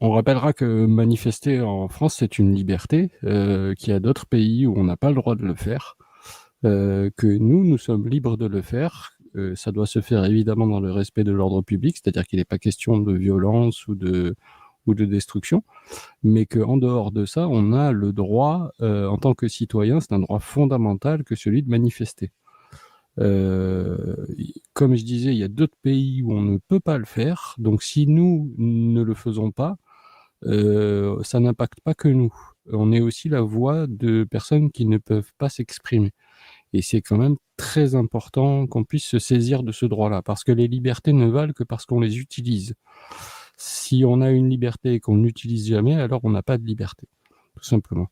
On rappellera que manifester en France, c'est une liberté, qu'il y a d'autres pays où on n'a pas le droit de le faire, que nous sommes libres de le faire. Ça doit se faire évidemment dans le respect de l'ordre public, c'est-à-dire qu'il n'est pas question de violence ou de destruction, mais qu'en dehors de ça, on a le droit, en tant que citoyen, c'est un droit fondamental que celui de manifester. Comme je disais, il y a d'autres pays où on ne peut pas le faire, donc si nous ne le faisons pas, ça n'impacte pas que nous. On est aussi la voix de personnes qui ne peuvent pas s'exprimer. Et c'est quand même très important qu'on puisse se saisir de ce droit-là, parce que les libertés ne valent que parce qu'on les utilise. Si on a une liberté et qu'on ne l'utilise jamais, alors on n'a pas de liberté, tout simplement.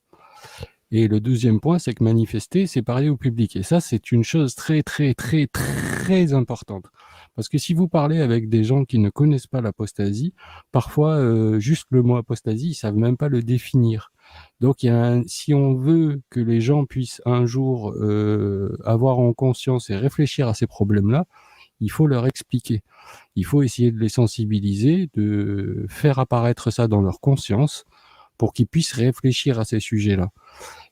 Et le deuxième point, c'est que manifester, c'est parler au public. Et ça, c'est une chose très, très, très, très importante. Parce que si vous parlez avec des gens qui ne connaissent pas l'apostasie, parfois, juste le mot apostasie, ils savent même pas le définir. Donc, si on veut que les gens puissent un jour avoir en conscience et réfléchir à ces problèmes-là, il faut leur expliquer. Il faut essayer de les sensibiliser, de faire apparaître ça dans leur conscience pour qu'ils puissent réfléchir à ces sujets-là.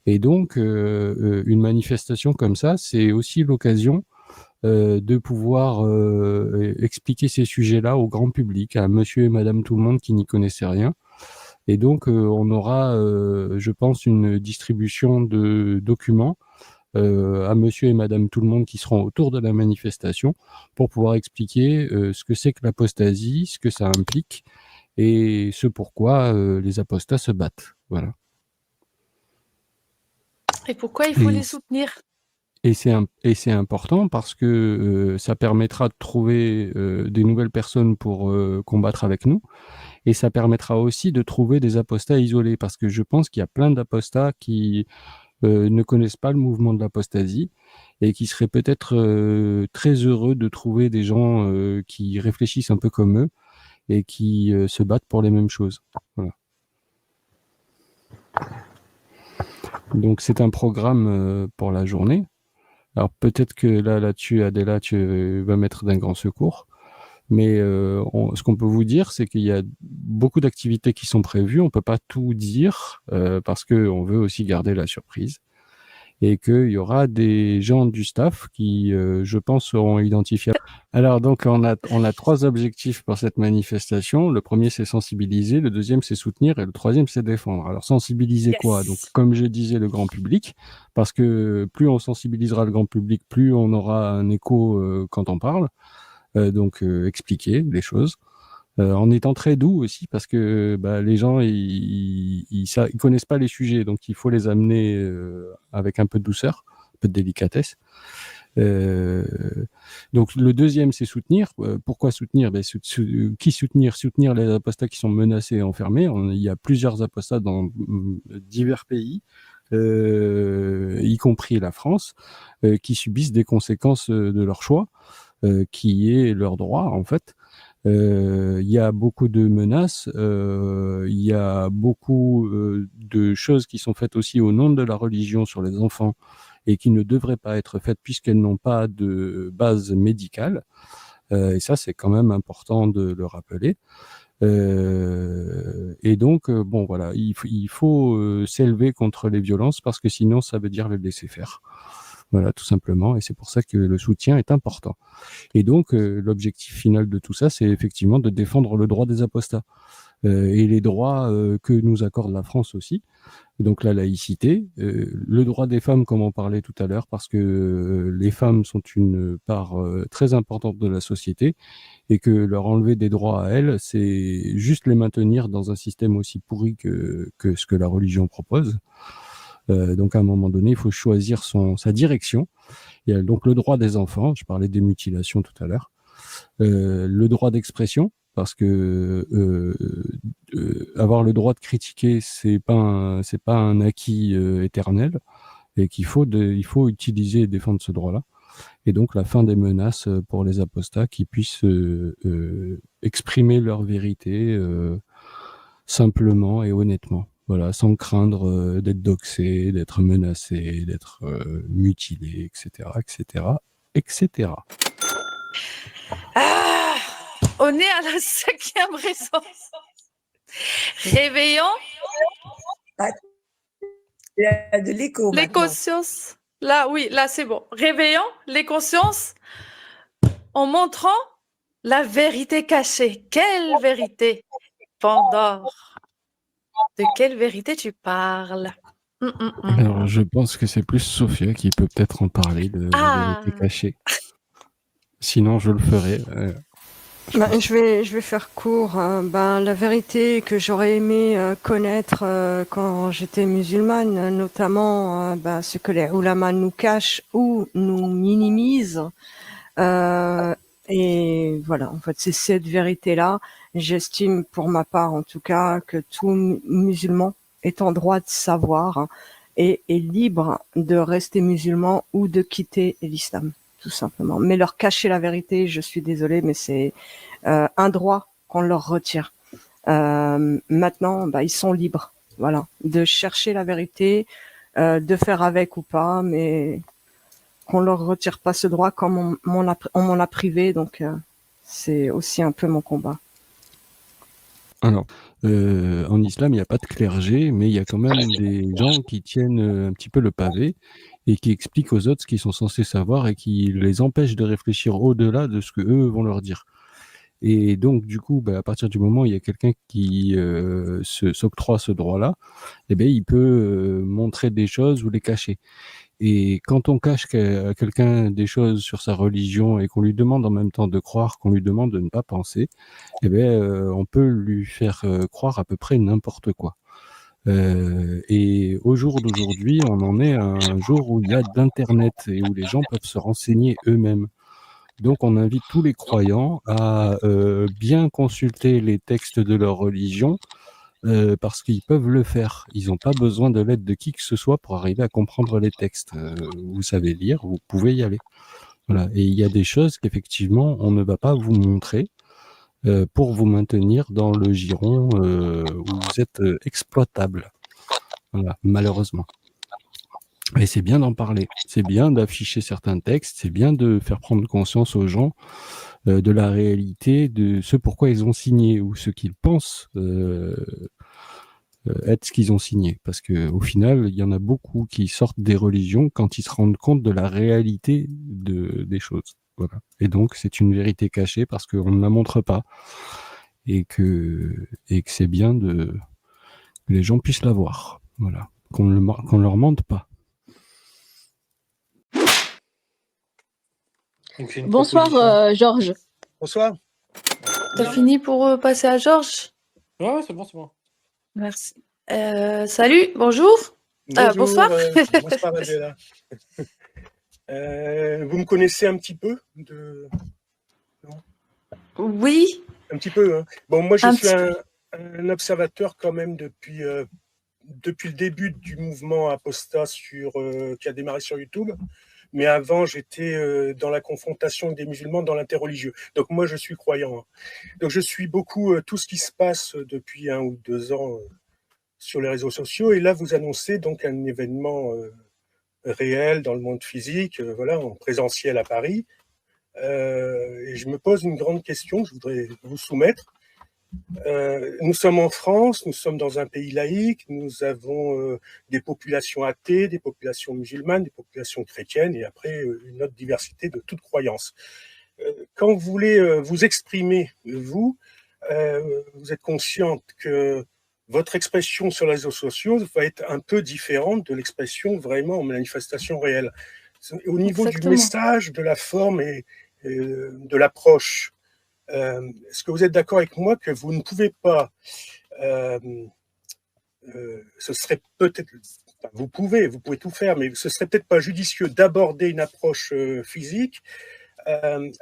Et donc, une manifestation comme ça, c'est aussi l'occasion de pouvoir expliquer ces sujets-là au grand public, à monsieur et madame tout le monde qui n'y connaissaient rien. Et donc, on aura, je pense, une distribution de documents à monsieur et madame tout le monde qui seront autour de la manifestation pour pouvoir expliquer ce que c'est que l'apostasie, ce que ça implique et ce pourquoi les apostats se battent. Voilà. Et pourquoi il faut Et les soutenir? Et c'est important parce que ça permettra de trouver des nouvelles personnes pour combattre avec nous. Et ça permettra aussi de trouver des apostats isolés parce que je pense qu'il y a plein d'apostats qui ne connaissent pas le mouvement de l'apostasie et qui seraient peut-être très heureux de trouver des gens qui réfléchissent un peu comme eux et qui se battent pour les mêmes choses. Voilà. Donc c'est un programme pour la journée. Alors peut-être que là-dessus, Adéla, tu vas mettre d'un grand secours. Mais ce qu'on peut vous dire, c'est qu'il y a beaucoup d'activités qui sont prévues. On ne peut pas tout dire parce qu'on veut aussi garder la surprise. Et qu'il y aura des gens du staff qui, je pense, seront identifiables. Alors donc, on a 3 objectifs pour cette manifestation. Le premier, c'est sensibiliser. Le deuxième, c'est soutenir. Et le troisième, c'est défendre. Alors sensibiliser quoi? Donc, Yes. comme je disais, le grand public. Parce que plus on sensibilisera le grand public, plus on aura un écho quand on parle. Donc expliquer les choses. En étant très doux aussi parce que les gens ils connaissent pas les sujets, donc il faut les amener avec un peu de douceur, un peu de délicatesse. Euh, donc le deuxième c'est soutenir. Pourquoi soutenir? Qui soutenir? Soutenir les apostats qui sont menacés et enfermés. Il y a plusieurs apostats dans divers pays, y compris la France, qui subissent des conséquences de leur choix, qui est leur droit en fait. Il y a beaucoup de menaces, il y a beaucoup de choses qui sont faites aussi au nom de la religion sur les enfants et qui ne devraient pas être faites puisqu'elles n'ont pas de base médicale. Et ça, c'est quand même important de le rappeler. Et donc, bon, voilà, il faut s'élever contre les violences parce que sinon, ça veut dire les laisser faire. Voilà, tout simplement. Et c'est pour ça que le soutien est important. Et donc, l'objectif final de tout ça, c'est effectivement de défendre le droit des apostats et les droits que nous accorde la France aussi. Donc la laïcité, le droit des femmes, comme on parlait tout à l'heure, parce que les femmes sont une part très importante de la société et que leur enlever des droits à elles, c'est juste les maintenir dans un système aussi pourri que ce que la religion propose. Donc à un moment donné, il faut choisir sa direction. Il y a donc le droit des enfants, je parlais des mutilations tout à l'heure, le droit d'expression, parce que avoir le droit de critiquer, c'est pas un acquis éternel, et il faut utiliser et défendre ce droit-là. Et donc la fin des menaces pour les apostats qui puissent exprimer leur vérité simplement et honnêtement. Voilà, sans craindre d'être doxés, d'être menacés, d'être mutilés, etc., etc., etc. Ah, on est à la 5e raison. Réveillons Ah, il y a de l'écho les maintenant. consciences. Là, oui, là, c'est bon. Réveillons les consciences en montrant la vérité cachée. Quelle vérité, Pandore? De quelle vérité tu parles? Alors, je pense que c'est plus Sophia qui peut peut-être en parler de la vérité Ah, cachée. Sinon, je le ferai. Je vais faire court. La vérité que j'aurais aimé connaître quand j'étais musulmane, notamment ce que les ulama nous cachent ou nous minimisent. Et voilà, en fait, c'est cette vérité-là. J'estime, pour ma part en tout cas, que tout musulman est en droit de savoir et est libre de rester musulman ou de quitter l'islam, tout simplement. Mais leur cacher la vérité, je suis désolée, mais c'est un droit qu'on leur retire. Maintenant, ils sont libres, voilà, de chercher la vérité, de faire avec ou pas, mais qu'on leur retire pas ce droit comme on m'en a privé, donc c'est aussi un peu mon combat. Alors, en islam, il n'y a pas de clergé, mais il y a quand même des gens qui tiennent un petit peu le pavé et qui expliquent aux autres ce qu'ils sont censés savoir et qui les empêchent de réfléchir au-delà de ce que eux vont leur dire. Et donc, du coup, à partir du moment où il y a quelqu'un qui s'octroie ce droit-là, il peut montrer des choses ou les cacher. Et quand on cache à quelqu'un des choses sur sa religion et qu'on lui demande en même temps de croire, qu'on lui demande de ne pas penser, on peut lui faire croire à peu près n'importe quoi. Et au jour d'aujourd'hui, on en est à un jour où il y a d'Internet et où les gens peuvent se renseigner eux-mêmes. Donc on invite tous les croyants à bien consulter les textes de leur religion parce qu'ils peuvent le faire. Ils n'ont pas besoin de l'aide de qui que ce soit pour arriver à comprendre les textes. Vous savez lire, vous pouvez y aller. Voilà. Et il y a des choses qu'effectivement on ne va pas vous montrer pour vous maintenir dans le giron où vous êtes exploitable. Voilà, malheureusement. Et c'est bien d'en parler, c'est bien d'afficher certains textes, c'est bien de faire prendre conscience aux gens de la réalité, de ce pourquoi ils ont signé ou ce qu'ils pensent être ce qu'ils ont signé. Parce que au final, il y en a beaucoup qui sortent des religions quand ils se rendent compte de la réalité des choses. Voilà. Et donc, c'est une vérité cachée parce qu'on ne la montre pas et que c'est bien que les gens puissent la voir. Voilà. Qu'on leur mente pas. Bonsoir Georges. Bonsoir. T'as fini pour passer à Georges? Ouais, c'est bon, c'est bon. Merci. Salut, bonjour. Bonjour, Bonsoir. bonsoir Adela. Vous me connaissez un petit peu non Oui. Un petit peu, hein. Bon, moi je suis un observateur quand même depuis le début du mouvement Apostat qui a démarré sur YouTube. Mais avant, j'étais dans la confrontation des musulmans dans l'interreligieux. Donc moi, je suis croyant. Hein. Donc je suis beaucoup tout ce qui se passe depuis 1 ou 2 ans sur les réseaux sociaux. Et là, vous annoncez donc un événement réel dans le monde physique, voilà, en présentiel à Paris. Et je me pose une grande question que je voudrais vous soumettre. Nous sommes en France, nous sommes dans un pays laïque, nous avons des populations athées, des populations musulmanes, des populations chrétiennes et après une autre diversité de toutes croyances. Quand vous voulez vous exprimer, vous êtes consciente que votre expression sur les réseaux sociaux va être un peu différente de l'expression vraiment en manifestation réelle. Au niveau du message, de la forme et de l'approche, est-ce que vous êtes d'accord avec moi que vous ne pouvez pas, ce serait peut-être, vous pouvez tout faire, mais ce serait peut-être pas judicieux d'aborder une approche physique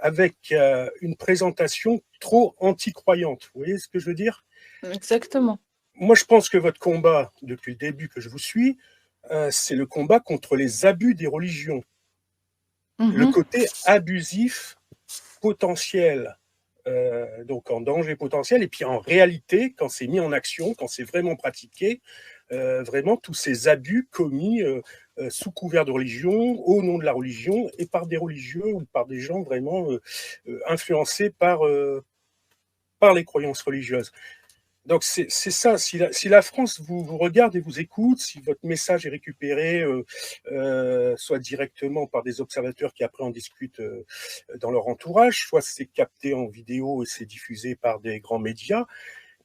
avec une présentation trop anti-croyante. Vous voyez ce que je veux dire ? Exactement. Moi, je pense que votre combat, depuis le début que je vous suis, c'est le combat contre les abus des religions. Le côté abusif potentiel, donc en danger potentiel, et puis en réalité, quand c'est mis en action, quand c'est vraiment pratiqué, vraiment tous ces abus commis sous couvert de religion, au nom de la religion, et par des religieux ou par des gens vraiment influencés par les croyances religieuses. Donc c'est ça, si la France vous regarde et vous écoute, si votre message est récupéré, soit directement par des observateurs qui après en discutent dans leur entourage, soit c'est capté en vidéo et c'est diffusé par des grands médias,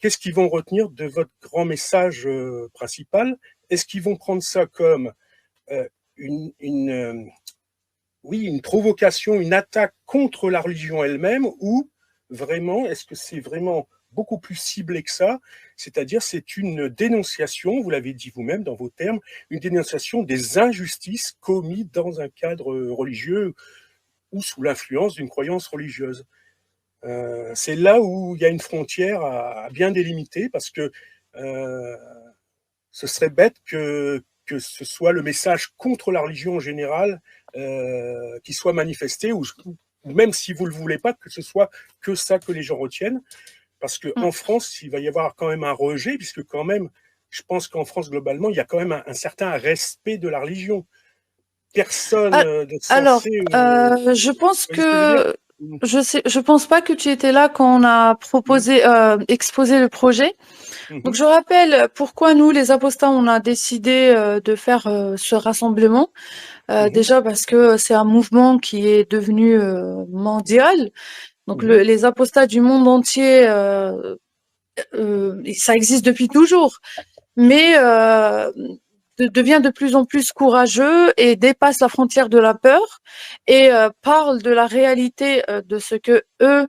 qu'est-ce qu'ils vont retenir de votre grand message principal? Est-ce qu'ils vont prendre ça comme une provocation, une attaque contre la religion elle-même, ou vraiment, est-ce que c'est vraiment beaucoup plus ciblé que ça, c'est-à-dire c'est une dénonciation, vous l'avez dit vous-même dans vos termes, une dénonciation des injustices commises dans un cadre religieux ou sous l'influence d'une croyance religieuse. C'est là où il y a une frontière à bien délimiter, parce que ce serait bête que ce soit le message contre la religion en général qui soit manifesté, ou même si vous ne le voulez pas, que ce soit que ça que les gens retiennent. Parce qu'en France, il va y avoir quand même un rejet, puisque quand même, je pense qu'en France, globalement, il y a quand même un certain respect de la religion. Personne de censé... Alors, je pense que... Je pense pas que tu étais là quand on a proposé, exposé le projet. Donc, je rappelle pourquoi nous, les apostats, on a décidé de faire ce rassemblement. Déjà parce que c'est un mouvement qui est devenu mondial. Donc, les apostats du monde entier, ça existe depuis toujours, mais devient de plus en plus courageux et dépasse la frontière de la peur et parle de la réalité de ce que eux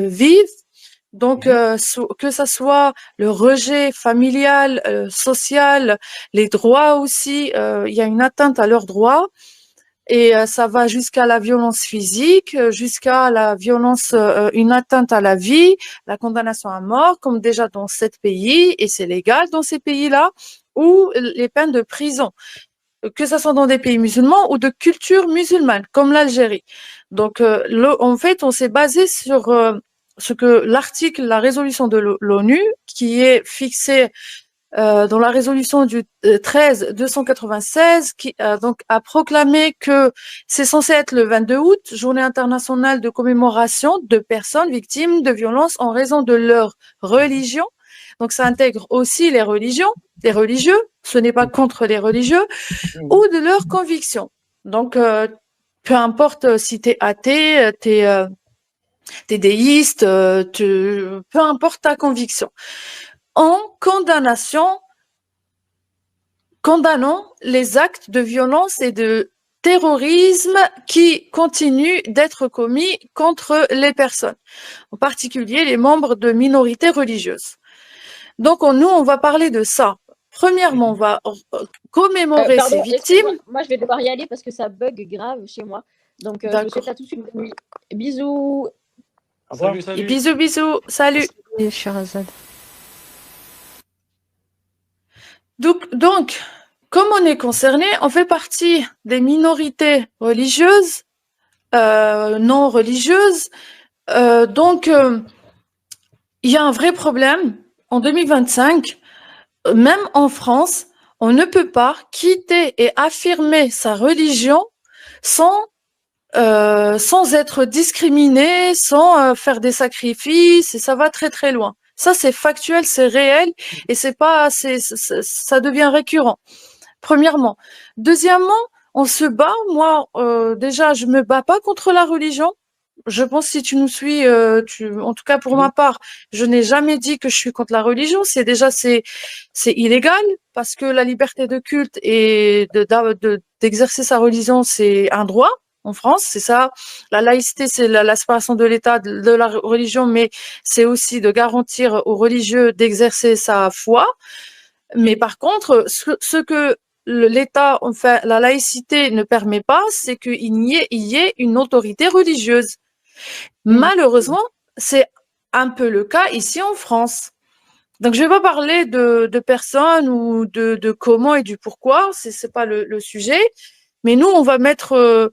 vivent. Donc, que ça soit le rejet familial, social, les droits aussi, il y a une atteinte à leurs droits. Et ça va jusqu'à la violence physique, jusqu'à la violence, une atteinte à la vie, la condamnation à mort, comme déjà dans 7 pays, et c'est légal dans ces pays-là, ou les peines de prison, que ce soit dans des pays musulmans ou de culture musulmane, comme l'Algérie. Donc, en fait, on s'est basé sur ce que l'article, la résolution de l'ONU, qui est fixée dans la résolution du 13-296, qui donc a proclamé que c'est censé être le 22 août, journée internationale de commémoration de personnes victimes de violences en raison de leur religion. Donc ça intègre aussi les religions, les religieux, ce n'est pas contre les religieux, ou de leurs convictions. Donc peu importe si t'es athée, t'es déiste, peu importe ta conviction. En condamnant les actes de violence et de terrorisme qui continuent d'être commis contre les personnes, en particulier les membres de minorités religieuses. Donc, nous, on va parler de ça. Premièrement, on va commémorer ces victimes. Moi, je vais devoir y aller parce que ça bug grave chez moi. Donc, je vous souhaite à tous une bonne nuit. Bisous. Au revoir. Salut. Et bisous. Salut. Et Sherazade. Donc, comme on est concerné, on fait partie des minorités religieuses, non religieuses. Donc, il y a un vrai problème. En 2025, même en France, on ne peut pas quitter et affirmer sa religion sans être discriminé, sans faire des sacrifices, et ça va très très loin. Ça, c'est factuel, c'est réel, et ça devient récurrent. Premièrement. Deuxièmement, on se bat. Moi, déjà, je me bats pas contre la religion. Je pense que si tu nous suis, en tout cas pour ma part, je n'ai jamais dit que je suis contre la religion. C'est illégal parce que la liberté de culte et d'exercer sa religion, c'est un droit. En France, c'est ça. La laïcité, c'est la séparation de l'État de la religion, mais c'est aussi de garantir aux religieux d'exercer sa foi. Mais par contre, ce que l'État, enfin, la laïcité ne permet pas, c'est qu'il y ait une autorité religieuse. Malheureusement, c'est un peu le cas ici en France. Donc, je vais pas parler de personnes ou de comment et du pourquoi, c'est pas le sujet. Mais nous, on va mettre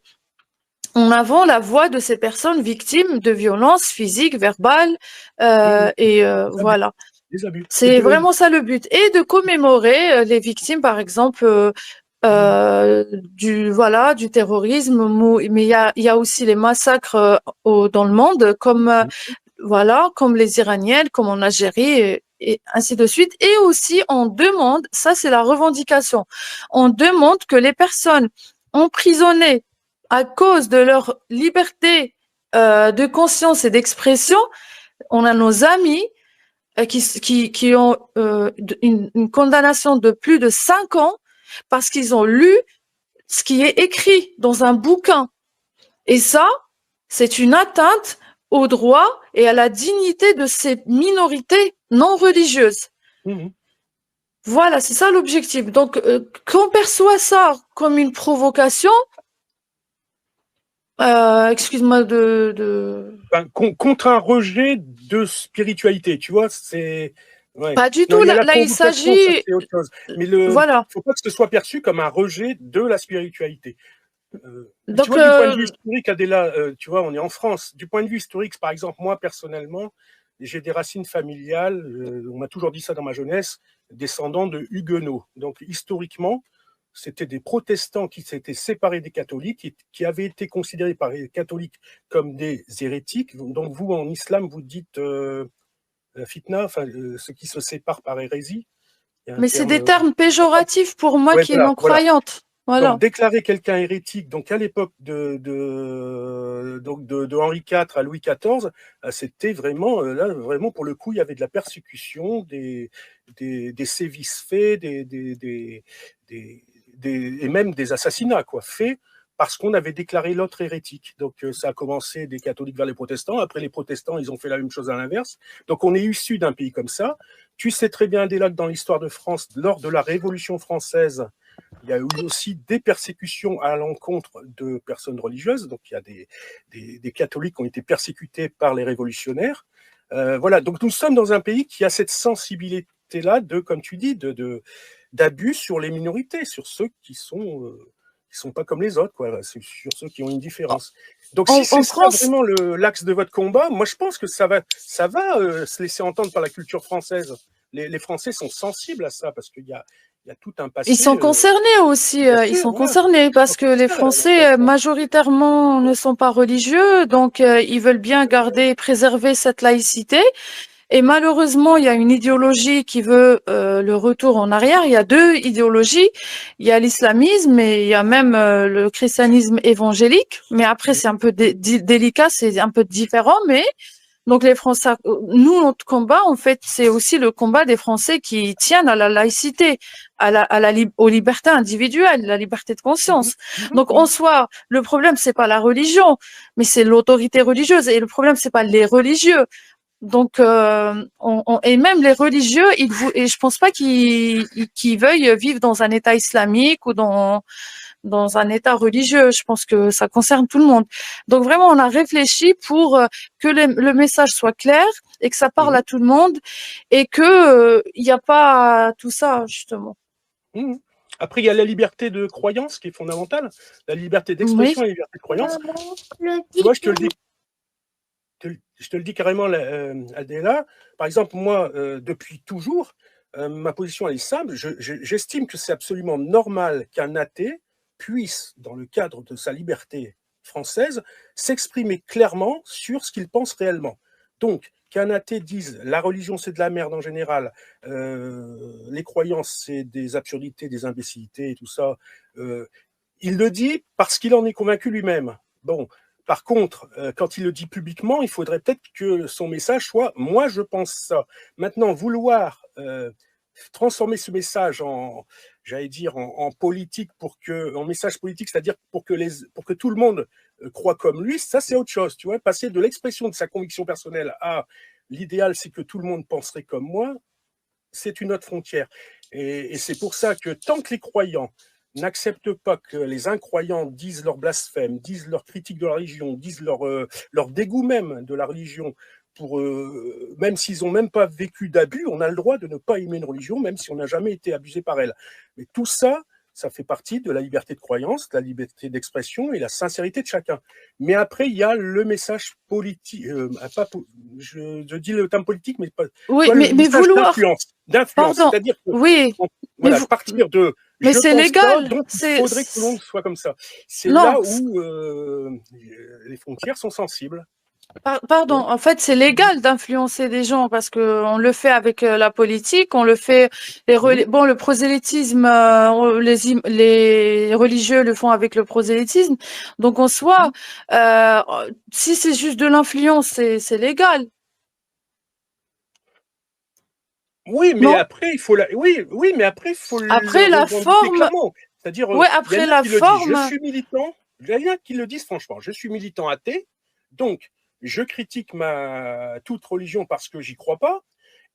en avant la voix de ces personnes victimes de violences physiques, verbales, voilà. C'est vraiment ça le but. Et de commémorer les victimes, par exemple, du terrorisme, mais il y a aussi les massacres dans le monde, comme voilà, comme les Iraniennes, comme en Algérie, et ainsi de suite. Et aussi, on demande, ça c'est la revendication, on demande que les personnes emprisonnées à cause de leur liberté de conscience et d'expression, on a nos amis qui ont une condamnation de plus de 5 ans parce qu'ils ont lu ce qui est écrit dans un bouquin. Et ça, c'est une atteinte aux droits et à la dignité de ces minorités non religieuses. Mhm. Voilà, c'est ça l'objectif. Donc, qu'on perçoit ça comme une provocation, excuse-moi Enfin, contre un rejet de spiritualité, tu vois, c'est... Ouais. Pas du Non, tout, il y a la là il provocation, ça, s'agit... c'est autre chose. Mais il Voilà. ne faut pas que ce soit perçu comme un rejet de la spiritualité. Donc, tu vois, du point de vue historique, Adela, tu vois, on est en France. Du point de vue historique, par exemple, moi, personnellement, j'ai des racines familiales, on m'a toujours dit ça dans ma jeunesse, descendants de huguenots. Donc, historiquement, c'était des protestants qui s'étaient séparés des catholiques, qui avaient été considérés par les catholiques comme des hérétiques. Donc, vous, en islam, vous dites fitna, enfin, ceux qui se séparent par hérésie. Mais c'est des termes péjoratifs pour moi qui est non-croyante. Voilà. Donc, déclarer quelqu'un hérétique, donc à l'époque de Henri IV à Louis XIV, c'était vraiment, là, vraiment, pour le coup, il y avait de la persécution, des sévices faits, et même des assassinats, quoi, faits parce qu'on avait déclaré l'autre hérétique. Donc, ça a commencé des catholiques vers les protestants. Après, les protestants, ils ont fait la même chose à l'inverse. Donc, on est issu d'un pays comme ça. Tu sais très bien, Adéla, que dans l'histoire de France, lors de la Révolution française, il y a eu aussi des persécutions à l'encontre de personnes religieuses. Donc, il y a des catholiques qui ont été persécutés par les révolutionnaires. Voilà. Donc, nous sommes dans un pays qui a cette sensibilité-là comme tu dis, d'abus sur les minorités, sur ceux qui sont pas comme les autres, quoi, sur ceux qui ont une différence. Donc, si c'est ça vraiment l'axe de votre combat, moi, je pense que ça va se laisser entendre par la culture française. Les Français sont sensibles à ça parce qu'il y a tout un passé. Ils sont concernés aussi, ils sont concernés parce que les Français majoritairement ne sont pas religieux, donc ils veulent bien garder et préserver cette laïcité. Et malheureusement, il y a une idéologie qui veut le retour en arrière. Il y a deux idéologies. Il y a l'islamisme et il y a même le christianisme évangélique. Mais après, c'est un peu délicat, c'est un peu différent. Mais donc les Français, nous, notre combat, en fait, c'est aussi le combat des Français qui tiennent à la laïcité, aux libertés individuelles, la liberté de conscience. Donc en soi, le problème, c'est pas la religion, mais c'est l'autorité religieuse. Et le problème, c'est pas les religieux. Donc, et même les religieux, et je pense pas qu'ils veuillent vivre dans un État islamique ou dans un État religieux. Je pense que ça concerne tout le monde. Donc vraiment, on a réfléchi pour que le message soit clair et que ça parle à tout le monde et que il n'y a pas tout ça justement. Après, il y a la liberté de croyance qui est fondamentale, la liberté d'expression et la liberté de croyance. Tu vois, je te le dis carrément, Adéla. Par exemple, moi, depuis toujours, ma position elle est simple. J'estime que c'est absolument normal qu'un athée puisse, dans le cadre de sa liberté française, s'exprimer clairement sur ce qu'il pense réellement. Donc, qu'un athée dise la religion c'est de la merde en général, les croyances c'est des absurdités, des imbécilités et tout ça, il le dit parce qu'il en est convaincu lui-même. Bon. Par contre, quand il le dit publiquement, il faudrait peut-être que son message soit « moi, je pense ça ». Maintenant, vouloir transformer ce message en politique, en message politique, c'est-à-dire pour que tout le monde croit comme lui, ça, c'est autre chose. Tu vois, passer de l'expression de sa conviction personnelle à l'idéal, c'est que tout le monde penserait comme moi, c'est une autre frontière. Et c'est pour ça que tant que les croyants n'acceptent pas que les incroyants disent leur blasphème, disent leur critique de la religion, disent leur dégoût même de la religion, même s'ils n'ont même pas vécu d'abus, on a le droit de ne pas aimer une religion, même si on n'a jamais été abusé par elle. Mais tout ça, ça fait partie de la liberté de croyance, de la liberté d'expression et la sincérité de chacun. Mais après, il y a le message politique, je dis le terme politique, mais pas. Oui, mais vouloir. D'influence, c'est-à-dire que voilà, partir de. Mais c'est légal. Donc, il faudrait que tout le monde soit comme ça. C'est là où les frontières sont sensibles. Pardon, en fait, c'est légal d'influencer des gens parce que on le fait avec la politique, on le fait. Bon, le prosélytisme, les religieux le font avec le prosélytisme. Donc, en soi, si c'est juste de l'influence, c'est légal. Oui, mais Non? après, il faut oui, mais après, il faut Après, le la revendiquer forme, clairement. C'est-à-dire, ouais, il y après en a la qui le disent, je forme, suis militant. Il y en a qui le disent franchement, je suis militant athée, donc je critique toute religion parce que j'y crois pas.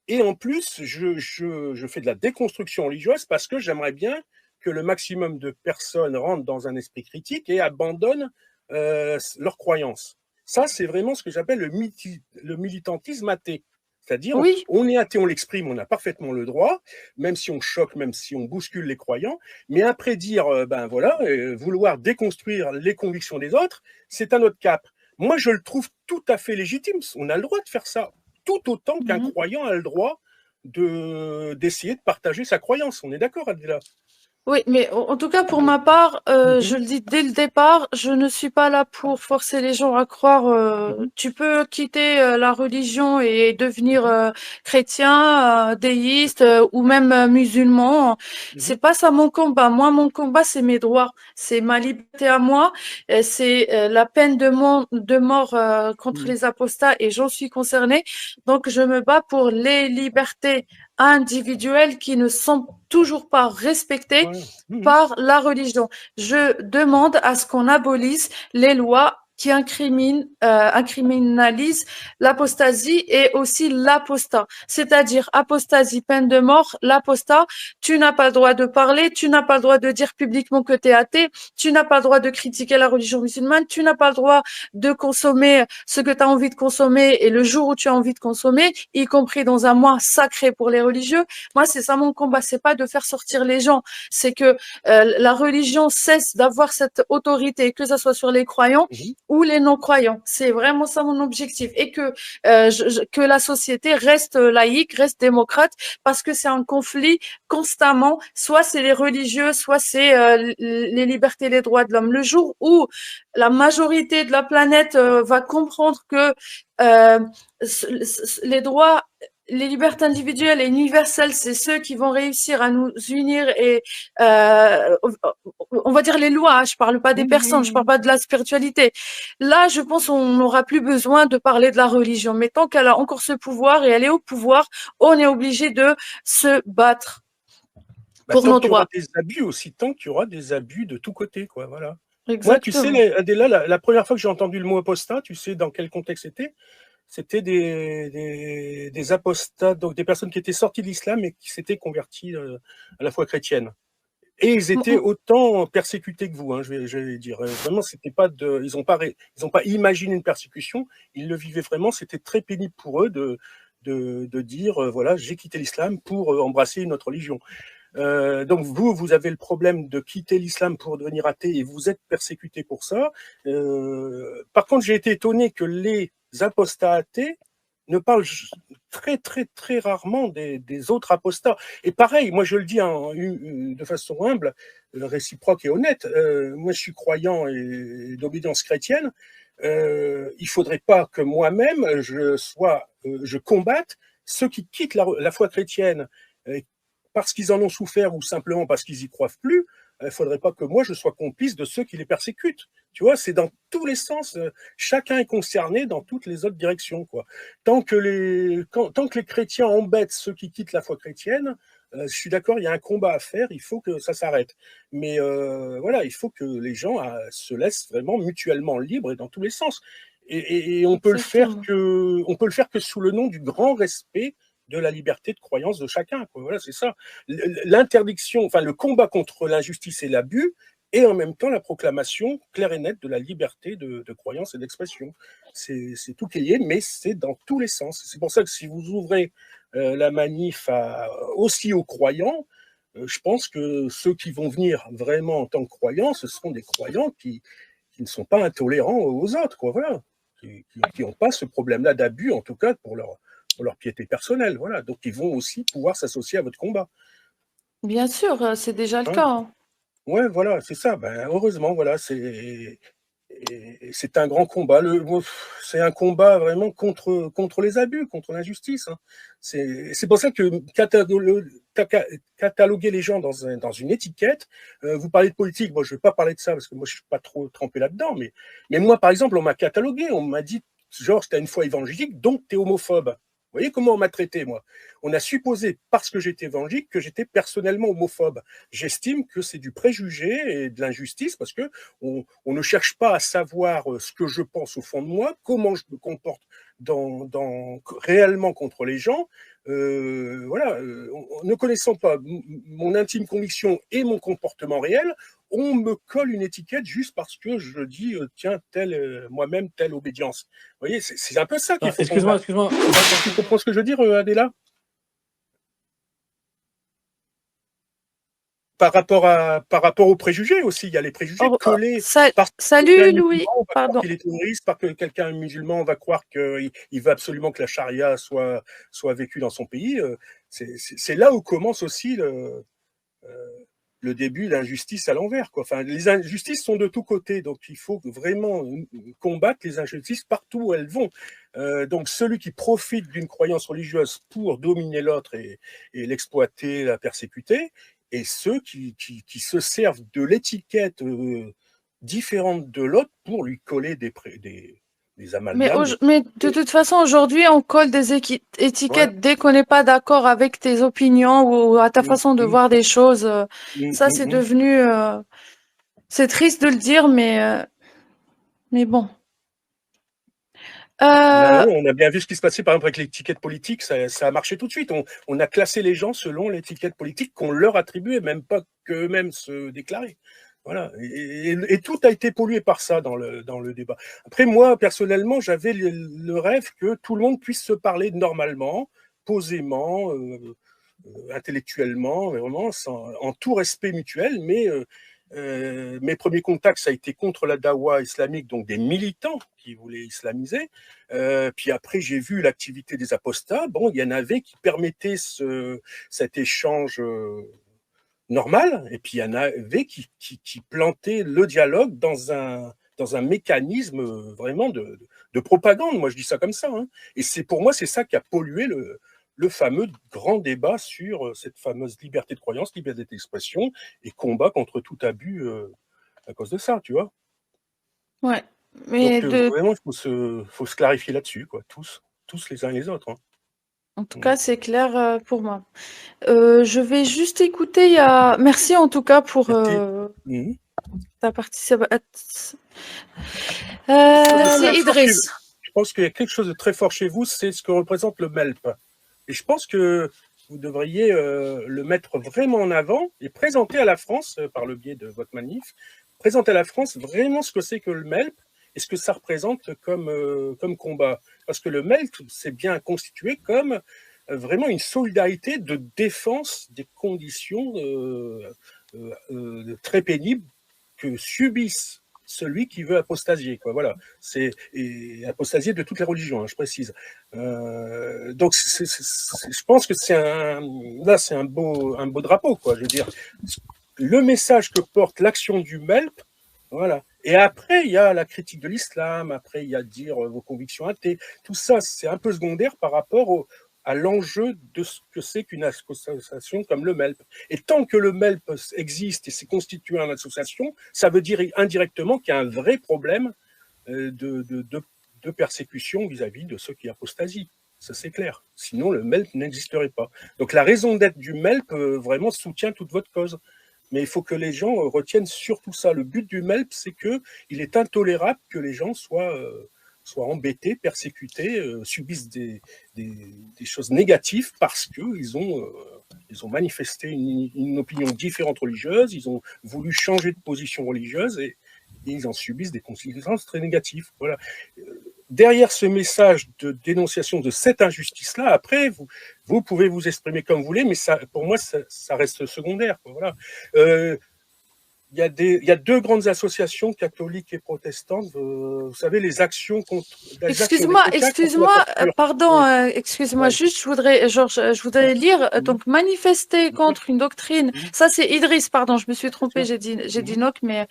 Et en plus, je fais de la déconstruction religieuse parce que j'aimerais bien que le maximum de personnes rentrent dans un esprit critique et abandonnent leurs croyances. Ça, c'est vraiment ce que j'appelle le militantisme athée. C'est-à-dire, oui. on est athée, on l'exprime, on a parfaitement le droit, même si on choque, même si on bouscule les croyants. Mais après dire, ben voilà, vouloir déconstruire les convictions des autres, c'est un autre cap. Moi, je le trouve tout à fait légitime. On a le droit de faire ça tout autant qu'un Mhm. croyant a le droit d'essayer de partager sa croyance. On est d'accord, Adela? Oui, mais en tout cas, pour ma part, je le dis dès le départ, je ne suis pas là pour forcer les gens à croire. Tu peux quitter la religion et devenir chrétien, déiste ou même musulman. C'est pas ça mon combat. Moi, mon combat, c'est mes droits, c'est ma liberté à moi, et c'est la peine de mort contre les apostats et j'en suis concernée. Donc, je me bats pour les libertés individuelles qui ne sont toujours pas respectées Ouais. par la religion. Je demande à ce qu'on abolisse les lois qui incriminalisent l'apostasie et aussi l'apostat. C'est-à-dire apostasie, peine de mort, l'apostat, tu n'as pas le droit de parler, tu n'as pas le droit de dire publiquement que tu es athée, tu n'as pas le droit de critiquer la religion musulmane, tu n'as pas le droit de consommer ce que tu as envie de consommer et le jour où tu as envie de consommer, y compris dans un mois sacré pour les religieux. Moi, c'est ça mon combat, c'est pas de faire sortir les gens, c'est que la religion cesse d'avoir cette autorité, que ce soit sur les croyants ou les non-croyants. C'est vraiment ça mon objectif. Et que la société reste laïque, reste démocrate, parce que c'est un conflit constamment. Soit c'est les religieux, soit c'est les libertés et les droits de l'homme. Le jour où la majorité de la planète va comprendre que les droits, les libertés individuelles et universelles, c'est ceux qui vont réussir à nous unir et on va dire les lois. Je parle pas des personnes, je parle pas de la spiritualité. Là, je pense qu'on n'aura plus besoin de parler de la religion. Mais tant qu'elle a encore ce pouvoir et elle est au pouvoir, on est obligé de se battre pour Tant nos qu'il y aura droits. des abus aussi, tant qu'il y aura des abus de tous côtés, quoi, voilà. Moi, tu Exactement. sais, Adela, la première fois que j'ai entendu le mot apostat, tu sais dans quel contexte c'était? C'était des apostats, donc des personnes qui étaient sorties de l'islam et qui s'étaient converties à la foi chrétienne. Et ils étaient autant persécutés que vous, hein, je vais dire. Vraiment, c'était pas ils n'ont pas imaginé une persécution, ils le vivaient vraiment. C'était très pénible pour eux de dire, voilà, j'ai quitté l'islam pour embrasser une autre religion. Donc vous avez le problème de quitter l'islam pour devenir athée et vous êtes persécuté pour ça. Par contre, j'ai été étonné que les apostats athées ne parlent très très très rarement des autres apostats. Et pareil, moi je le dis de façon humble, réciproque et honnête. Moi je suis croyant et d'obédience chrétienne. Il faudrait pas que moi-même je combatte ceux qui quittent la foi chrétienne parce qu'ils en ont souffert ou simplement parce qu'ils y croient plus. Il ne faudrait pas que moi je sois complice de ceux qui les persécutent. Tu vois, c'est dans tous les sens. Chacun est concerné dans toutes les autres directions, quoi. Tant que les chrétiens embêtent ceux qui quittent la foi chrétienne, je suis d'accord, il y a un combat à faire, il faut que ça s'arrête. Mais voilà, il faut que les gens se laissent vraiment mutuellement libres et dans tous les sens. Et on peut le faire que sous le nom du grand respect de la liberté de croyance de chacun, quoi. Voilà, c'est ça. L'interdiction, enfin le combat contre l'injustice et l'abus, et en même temps la proclamation claire et nette de la liberté de croyance et d'expression. C'est tout qui est lié, mais c'est dans tous les sens. C'est pour ça que si vous ouvrez la manif aussi aux croyants, je pense que ceux qui vont venir vraiment en tant que croyants, ce seront des croyants qui ne sont pas intolérants aux autres, quoi, voilà, qui n'ont pas ce problème-là d'abus, en tout cas pour leur piété personnelle, voilà. Donc ils vont aussi pouvoir s'associer à votre combat. Bien sûr, c'est déjà le Hein? cas. Ouais, voilà, c'est ça. Ben, heureusement, voilà, Et c'est un grand combat. C'est un combat vraiment contre les abus, contre l'injustice. Hein. C'est pour ça que cataloguer les gens dans une étiquette, vous parlez de politique, moi je ne vais pas parler de ça parce que moi je ne suis pas trop trempé là-dedans, mais moi par exemple on m'a catalogué, on m'a dit Georges, tu as une foi évangélique, donc tu es homophobe. Vous voyez comment on m'a traité, moi? On a supposé, parce que j'étais évangélique, que j'étais personnellement homophobe. J'estime que c'est du préjugé et de l'injustice, parce que on ne cherche pas à savoir ce que je pense au fond de moi, comment je me comporte réellement contre les gens. Voilà, ne connaissant pas mon intime conviction et mon comportement réel, on me colle une étiquette juste parce que je dis tiens, moi-même, telle obédience. Vous voyez, c'est un peu ça qu'il faut. Excuse-moi. Tu comprends ce que je veux dire, Adela? Par rapport aux préjugés aussi, il y a les préjugés collés. Salut Louis, pardon. Qu'il est terroriste, parce que quelqu'un musulman va croire qu'il veut absolument que la charia soit vécue dans son pays. C'est là où commence aussi le début de l'injustice à l'envers. Enfin, les injustices sont de tous côtés, donc il faut vraiment combattre les injustices partout où elles vont. Donc celui qui profite d'une croyance religieuse pour dominer l'autre et l'exploiter, la persécuter, et ceux qui se servent de l'étiquette différente de l'autre pour lui coller des amalgames. Mais de toute façon, aujourd'hui, on colle des étiquettes dès qu'on n'est pas d'accord avec tes opinions ou à ta façon de voir des choses. Ça, c'est devenu... c'est triste de le dire, mais bon. On a bien vu ce qui se passait par exemple avec l'étiquette politique, ça a marché tout de suite. On a classé les gens selon l'étiquette politique qu'on leur attribuait, même pas qu'eux-mêmes se déclaraient. Voilà. Et tout a été pollué par ça dans le débat. Après, moi, personnellement, j'avais le rêve que tout le monde puisse se parler normalement, posément, intellectuellement, vraiment, en tout respect mutuel, mais mes premiers contacts, ça a été contre la dawa islamique, donc des militants qui voulaient islamiser. Puis après, j'ai vu l'activité des apostats. Bon, il y en avait qui permettaient cet échange normal, et puis il y en avait qui plantaient le dialogue dans un mécanisme vraiment de propagande. Moi, je dis ça comme ça. Hein. Et pour moi, c'est ça qui a pollué le fameux grand débat sur cette fameuse liberté de croyance, liberté d'expression et combat contre tout abus à cause de ça, tu vois. Ouais. Mais donc, vraiment, il faut se clarifier là-dessus, quoi, tous les uns les autres. Hein. En tout cas, c'est clair pour moi. Je vais juste écouter. Merci en tout cas pour ta participation. C'est Idriss. Je pense qu'il y a quelque chose de très fort chez vous, c'est ce que représente le MELP. Et je pense que vous devriez le mettre vraiment en avant et présenter à la France, par le biais de votre manif, présenter à la France vraiment ce que c'est que le MELP et ce que ça représente comme combat. Parce que le MELP, c'est bien constitué comme vraiment une solidarité de défense des conditions très pénibles que subissent celui qui veut apostasier, quoi. Voilà, et apostasier de toutes les religions, hein, je précise. Donc, je pense que c'est un beau drapeau, quoi. Je veux dire, le message que porte l'action du MELP, voilà. Et après, il y a la critique de l'islam. Après, il y a dire vos convictions athées. Tout ça, c'est un peu secondaire par rapport à l'enjeu de ce que c'est qu'une association comme le MELP. Et tant que le MELP existe et s'est constitué en association, ça veut dire indirectement qu'il y a un vrai problème de persécution vis-à-vis de ceux qui apostasient. Ça, c'est clair. Sinon, le MELP n'existerait pas. Donc, la raison d'être du MELP vraiment soutient toute votre cause. Mais il faut que les gens retiennent surtout ça. Le but du MELP, c'est qu'il est intolérable que les gens soient embêtés, persécutés, subissent des choses négatives parce qu'ils ont manifesté une opinion différente religieuse, ils ont voulu changer de position religieuse et ils en subissent des conséquences très négatives. Voilà. Derrière ce message de dénonciation de cette injustice-là, après, vous pouvez vous exprimer comme vous voulez, mais ça, pour moi, ça reste secondaire. Voilà. Il y a deux grandes associations catholiques et protestantes. Vous savez, les actions contre. Excuse-moi, pardon, excuse-moi, juste, je voudrais lire, donc, manifester contre une doctrine. Ça, c'est Idriss, pardon, je me suis trompée, j'ai dit Noc, mais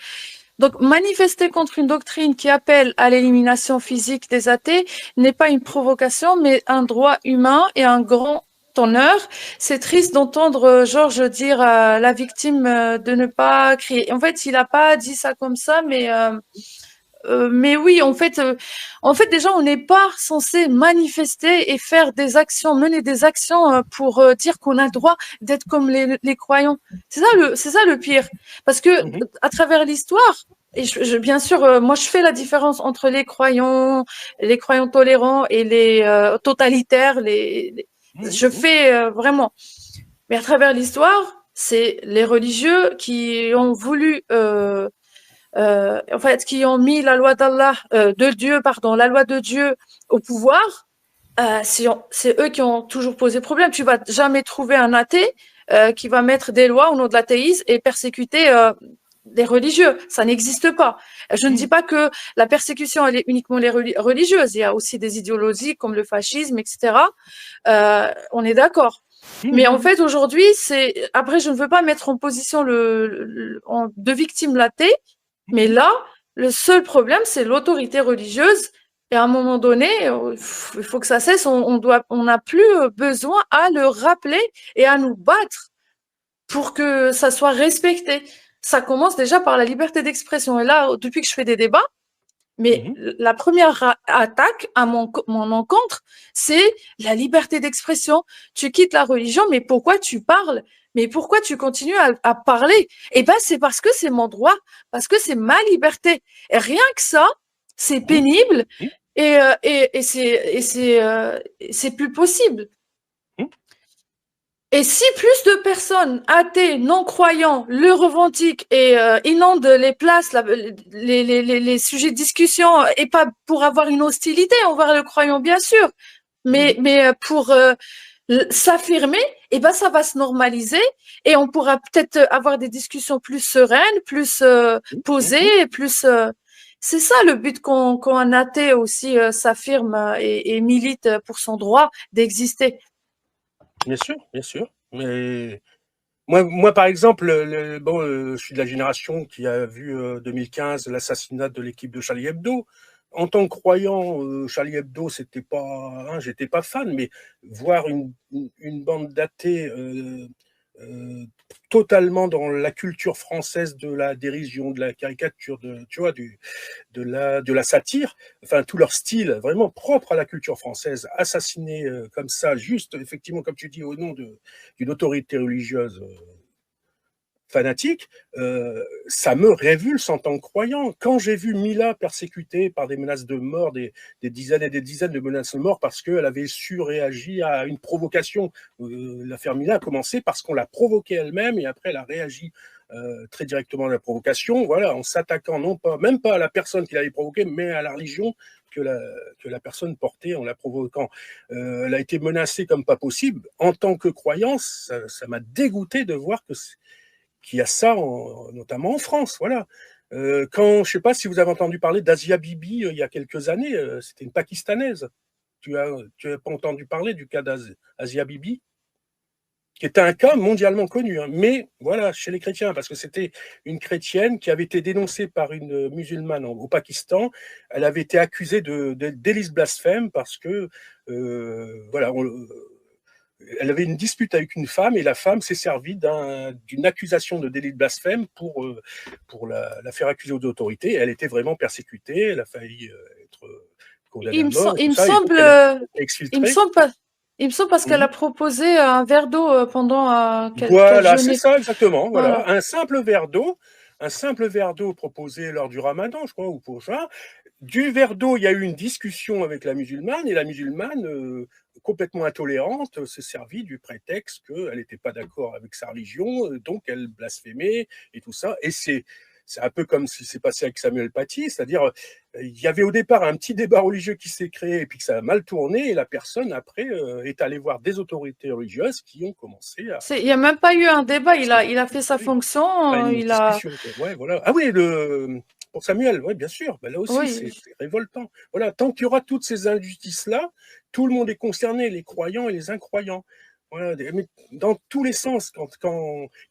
Donc, manifester contre une doctrine qui appelle à l'élimination physique des athées n'est pas une provocation, mais un droit humain et un grand honneur. C'est triste d'entendre Georges dire à la victime de ne pas crier. En fait, il n'a pas dit ça comme ça, mais oui, en fait, déjà, on n'est pas censé manifester et faire des actions, mener des actions pour dire qu'on a le droit d'être comme les croyants. C'est ça le pire, parce que à travers l'histoire, et bien sûr, moi, je fais la différence entre les croyants tolérants et les totalitaires. Je fais vraiment. Mais à travers l'histoire, c'est les religieux qui ont voulu en fait, qui ont mis la loi d'Allah, la loi de Dieu au pouvoir, c'est eux qui ont toujours posé problème. Tu vas jamais trouver un athée qui va mettre des lois au nom de l'athéisme et persécuter des religieux. Ça n'existe pas. Je ne dis pas que la persécution, elle est uniquement les religieuses. Il y a aussi des idéologies comme le fascisme, etc. On est d'accord. Mais en fait, aujourd'hui, après, je ne veux pas mettre en position de victime l'athée. Mais là, le seul problème, c'est l'autorité religieuse. Et à un moment donné, il faut que ça cesse. On n'a plus besoin à le rappeler et à nous battre pour que ça soit respecté. Ça commence déjà par la liberté d'expression. Et là, depuis que je fais des débats, mais la première attaque à mon encontre, c'est la liberté d'expression. Tu quittes la religion, mais pourquoi tu parles? Mais pourquoi tu continues à parler? Eh ben, c'est parce que c'est mon droit, parce que c'est ma liberté. Et rien que ça, c'est pénible et c'est plus possible. Et si plus de personnes athées, non-croyants, le revendiquent et inondent les places, les sujets de discussion, et pas pour avoir une hostilité envers le croyant, bien sûr, mais pour s'affirmer, et ben ça va se normaliser et on pourra peut-être avoir des discussions plus sereines, plus posées, plus. C'est ça le but quand un athée aussi s'affirme et milite pour son droit d'exister. Bien sûr. Mais moi par exemple, je suis de la génération qui a vu 2015 l'assassinat de l'équipe de Charlie Hebdo. En tant que croyant, Charlie Hebdo, c'était pas, j'étais pas fan, mais voir une bande d'athées totalement dans la culture française de la dérision, de la caricature, de la satire, enfin tout leur style vraiment propre à la culture française, assassiné comme ça, juste effectivement comme tu dis au nom d'une autorité religieuse fanatique, ça me révulse en tant que croyant. Quand j'ai vu Mila persécutée par des menaces de mort, des dizaines et des dizaines de menaces de mort parce qu'elle avait su réagir à une provocation, l'affaire Mila a commencé parce qu'on l'a provoquée elle-même et après elle a réagi très directement à la provocation, voilà, en s'attaquant même pas à la personne qui l'avait provoquée, mais à la religion que la personne portait en la provoquant. Elle a été menacée comme pas possible. En tant que croyance, ça m'a dégoûté de voir qu'il y a ça, notamment en France, voilà. Je sais pas si vous avez entendu parler d'Asia Bibi il y a quelques années, c'était une Pakistanaise. Tu as pas entendu parler du cas d'Asia Bibi, qui était un cas mondialement connu, hein, mais voilà, chez les chrétiens, parce que c'était une chrétienne qui avait été dénoncée par une musulmane au Pakistan. Elle avait été accusée de délit blasphème parce que, voilà, elle avait une dispute avec une femme et la femme s'est servie d'une accusation de délit de blasphème pour la faire accuser aux autorités. Elle était vraiment persécutée, elle a failli être condamnée à mort. Il me semble parce qu'elle a proposé un verre d'eau pendant qu'elle voilà, jeûnait. c'est ça exactement. Voilà. Un simple verre d'eau proposé lors du Ramadan, je crois, ou pour ça. Du verre d'eau, il y a eu une discussion avec la musulmane et la musulmane, complètement intolérante, s'est servie du prétexte qu'elle n'était pas d'accord avec sa religion, donc elle blasphémait et tout ça. Et c'est un peu comme ce qui s'est passé avec Samuel Paty, c'est-à-dire il y avait au départ un petit débat religieux qui s'est créé et puis que ça a mal tourné et la personne après est allée voir des autorités religieuses qui ont commencé à... Il n'y a même pas eu un débat, il a fait sa fonction. Discussion, ouais, voilà. Ah oui, pour Samuel, oui, bien sûr. Ben là aussi, Oui. c'est révoltant. Voilà, tant qu'il y aura toutes ces injustices-là, tout le monde est concerné, les croyants et les incroyants. Voilà, mais dans tous les sens, quand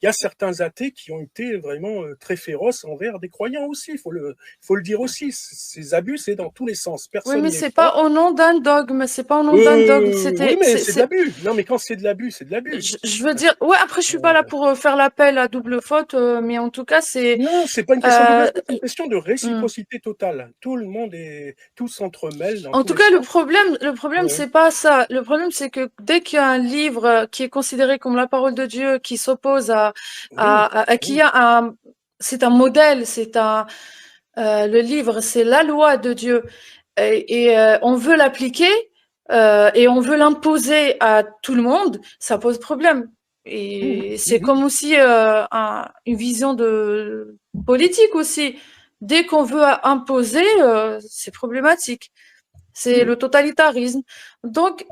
il y a certains athées qui ont été vraiment très féroces envers des croyants aussi, il faut le dire aussi. Ces abus, c'est dans tous les sens. Oui, Personne mais n'est c'est propre. pas au nom d'un dogme. C'est pas au nom d'un dogme. Oui, mais c'est de l'abus. Non, mais quand c'est de l'abus, c'est de l'abus. Je veux dire, ouais, après, je suis pas là pour faire l'appel à double faute, mais en tout cas, c'est. Non, c'est pas une question de double faute, c'est une hmm. question de réciprocité totale. Tout s'entremêle dans En tous tout les cas, sens. le problème, Ouais. c'est pas ça. Le problème, c'est que dès qu'il y a un livre qui est considéré comme la parole de Dieu, qui s'oppose Oui, qui a c'est un modèle, le livre, c'est la loi de Dieu, on veut l'appliquer, et on veut l'imposer à tout le monde, ça pose problème. Et c'est comme aussi une vision de politique aussi. Dès qu'on veut imposer, c'est problématique. C'est le totalitarisme. Donc,